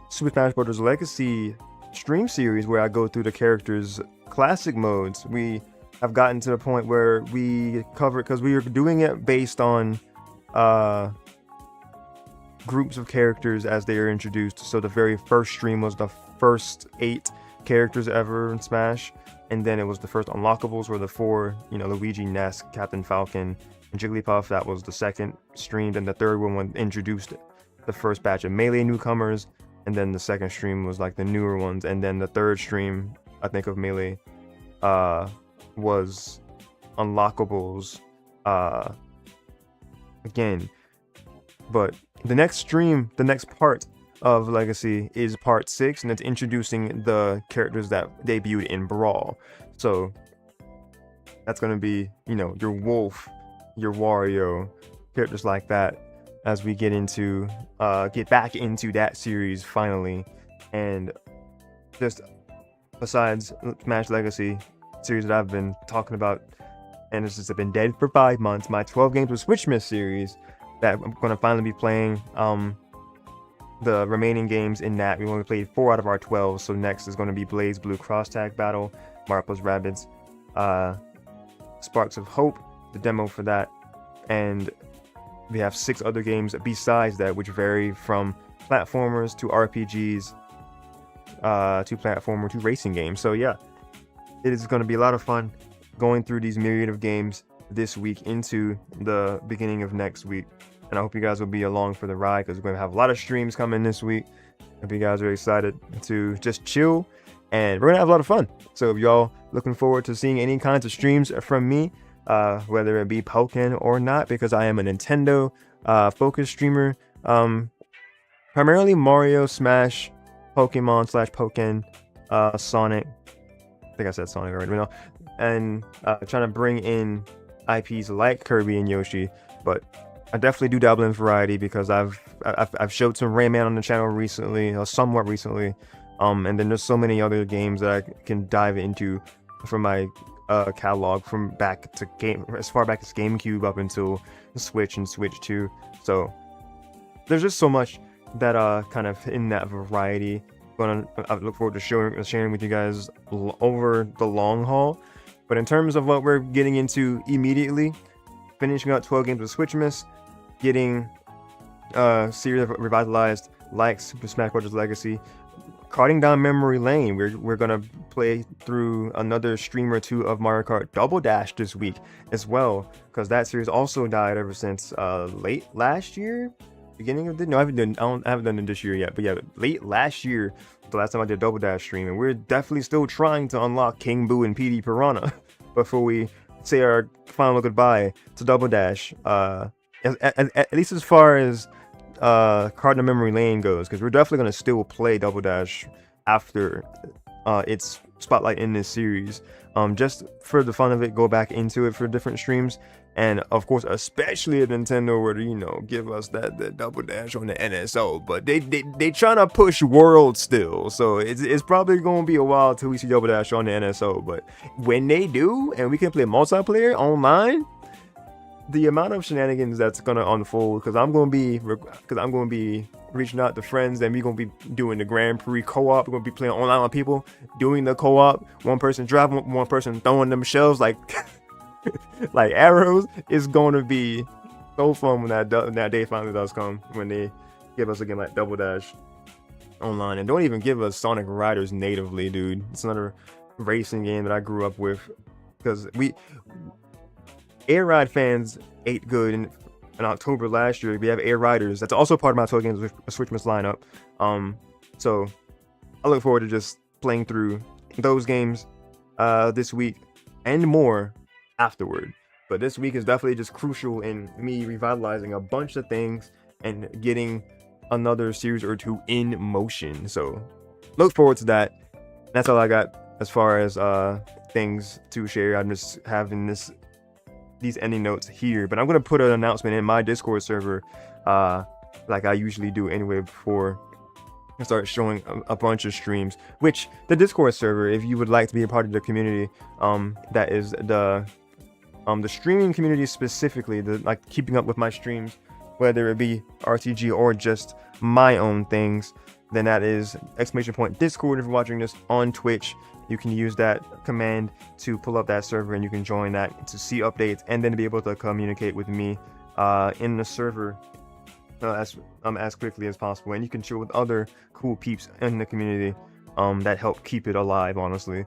Super Smash Bros. Legacy stream series where I go through the characters' classic modes. We have gotten to the point where we cover, because we are doing it based on groups of characters as they are introduced. So the very first stream was the first 8 characters ever in Smash, and then it was the first unlockables were the 4, Luigi, Ness, Captain Falcon, and Jigglypuff. That was the second stream. Then the third one introduced the first batch of Melee newcomers, and then the second stream was like the newer ones, and then the third stream, I think, of Melee was unlockables again. But the next stream, the next part of Legacy is part 6, and it's introducing the characters that debuted in Brawl. So that's going to be, your Wolf, your Wario, characters like that, as we get back into that series finally. And just besides Smash Legacy series that I've been talking about, and it's just been dead for 5 months, my 12 games with Switchmas series that I'm going to finally be playing the remaining games in that. We only played 4 out of our 12, so next is going to be Blaze Blue Cross Tag Battle, Mario plus Rabbids, Sparks of Hope, the demo for that, and we have 6 other games besides that, which vary from platformers to RPGs to platformer to racing games. So yeah, it is going to be a lot of fun going through these myriad of games this week into the beginning of next week. And I hope you guys will be along for the ride, because we're going to have a lot of streams coming this week. I hope you guys are excited to just chill, and we're going to have a lot of fun. So if y'all looking forward to seeing any kinds of streams from me, whether it be Pokken or not, because I am a Nintendo focused streamer, primarily Mario, Smash, Pokemon / Pokken, Sonic, I think I said Sonic already, and trying to bring in IPs like Kirby and Yoshi. But I definitely do dabble in variety, because I've showed some Rayman on the channel recently, somewhat recently, and then there's so many other games that I can dive into from my catalog, from back to as far back as GameCube up until Switch and Switch 2. So there's just so much that kind of in that variety. I look forward to sharing with you guys over the long haul. But in terms of what we're getting into immediately, finishing out 12 games with Switchmas, getting series revitalized like Super Smash Bros. Legacy, carting down memory lane. We're gonna play through another stream or 2 of Mario Kart Double Dash this week as well, because that series also died ever since late last year, beginning of I haven't done it this year yet, but yeah, late last year, the last time I did a Double Dash stream, and we're definitely still trying to unlock King Boo and PD Piranha before we say our final goodbye to Double Dash. At least as far as Cardinal Memory Lane goes, because we're definitely going to still play Double Dash after its spotlight in this series, just for the fun of it, go back into it for different streams. And of course, especially at Nintendo, where give us that Double Dash on the NSO, but they trying to push World still, so it's probably going to be a while till we see Double Dash on the NSO. But when they do, and we can play multiplayer online, the amount of shenanigans that's gonna unfold, because I'm gonna be reaching out to friends, and we're gonna be doing the Grand Prix co-op. We're gonna be playing online with people, doing the co-op. One person driving, one person throwing them shells like like arrows. It's gonna be so fun when that day finally does come, when they give us again like Double Dash online, and don't even give us Sonic Riders natively, dude. It's another racing game that I grew up with, because Air Ride fans ate good in October last year. We have Air Riders. That's also part of my 12 games Switchmas lineup. So I look forward to just playing through those games this week and more afterward. But this week is definitely just crucial in me revitalizing a bunch of things and getting another series or two in motion. So look forward to that. That's all I got as far as things to share. I'm just having these ending notes here, but I'm gonna put an announcement in my Discord server, like I usually do anyway, before I start showing a bunch of streams. Which the Discord server, if you would like to be a part of the community, that is the streaming community specifically, like keeping up with my streams, whether it be RTG or just my own things, then that is !Discord. If you're watching this on Twitch, you can use that command to pull up that server, and you can join that to see updates, and then to be able to communicate with me in the server as quickly as possible. And you can chill with other cool peeps in the community that help keep it alive, honestly.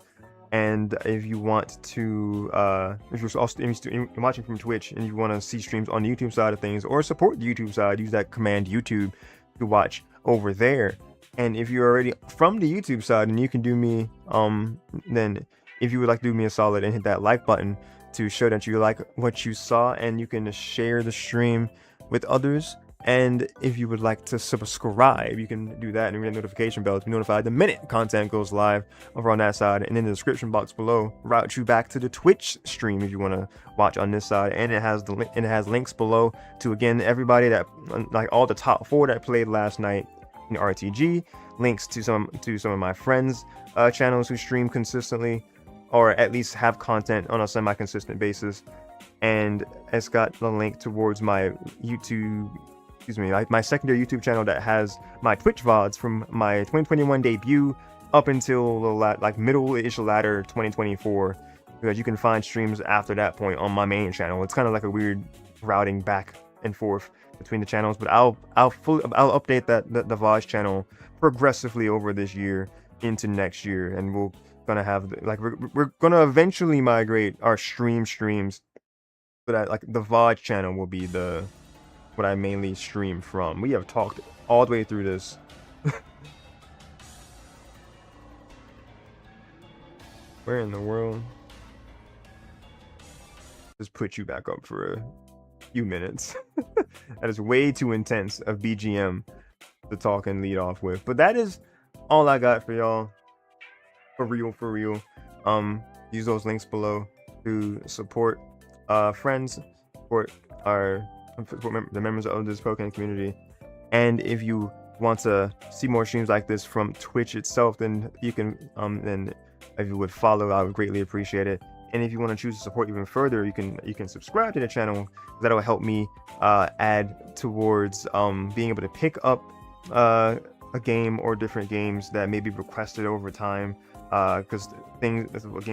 And if you want to, if you're watching from Twitch and you want to see streams on the YouTube side of things, or support the YouTube side, use that command YouTube to watch over there. And if you're already from the YouTube side and you can do me, then if you would like to do me a solid and hit that like button to show that you like what you saw, and you can share the stream with others. And if you would like to subscribe, you can do that and ring the notification bell to be notified the minute content goes live over on that side. And in the description box below, route you back to the Twitch stream if you want to watch on this side. And it has links below to, again, everybody that, like all the top 4 that played last night in RTG, links to some of my friends' channels who stream consistently, or at least have content on a semi-consistent basis. And it's got the link towards my my secondary YouTube channel that has my Twitch VODs from my 2021 debut up until like middle-ish ladder 2024, because you can find streams after that point on my main channel. It's kind of like a weird routing back and forth between the channels, but I'll update the VODs channel progressively over this year into next year, and we're gonna eventually migrate our streams, but like the VOD channel will be what I mainly stream from. We have talked all the way through this. Where in the world? Just put you back up for a few minutes. That is way too intense of BGM to talk and lead off with. But that is all I got for y'all. For real. Use those links below to support friends, support the members of this Pokkén community. And if you want to see more streams like this from Twitch itself, then you can then if you would follow, I would greatly appreciate it. And if you want to choose to support even further, you can subscribe to the channel. That'll help me add towards being able to pick up a game or different games that may be requested over time. Because a game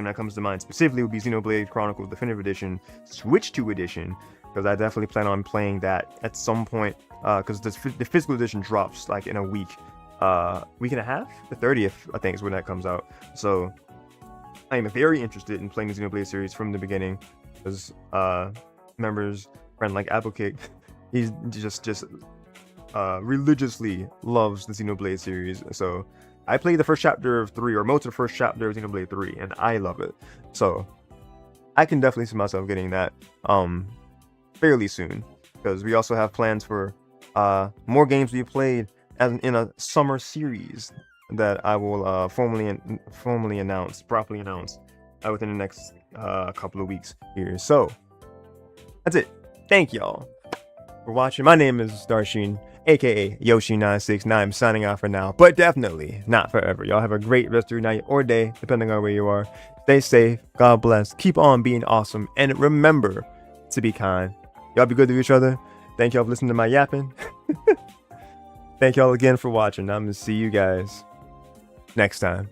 that comes to mind specifically would be Xenoblade Chronicles Definitive Edition, Switch 2 Edition, because I definitely plan on playing that at some point, because the physical edition drops like in a week and a half. The 30th, I think, is when that comes out. So I am very interested in playing the Xenoblade series from the beginning, because friend like Applekick, he's just religiously loves the Xenoblade series. So I played the first chapter of 3, or most of the first chapter of Xenoblade 3, and I love it. So I can definitely see myself getting that fairly soon, because we also have plans for more games we played in a summer series that I will properly announce within the next couple of weeks here. So that's it. Thank y'all for watching. My name is Starsheen, aka Yoshi969. I'm signing off for now, but definitely not forever. Y'all have a great rest of your night or day, depending on where you are. Stay safe, God bless, keep on being awesome, and remember to be kind Y'all be good to each other. Thank y'all for listening to my yapping. Thank y'all again for watching. I'm going to see you guys next time.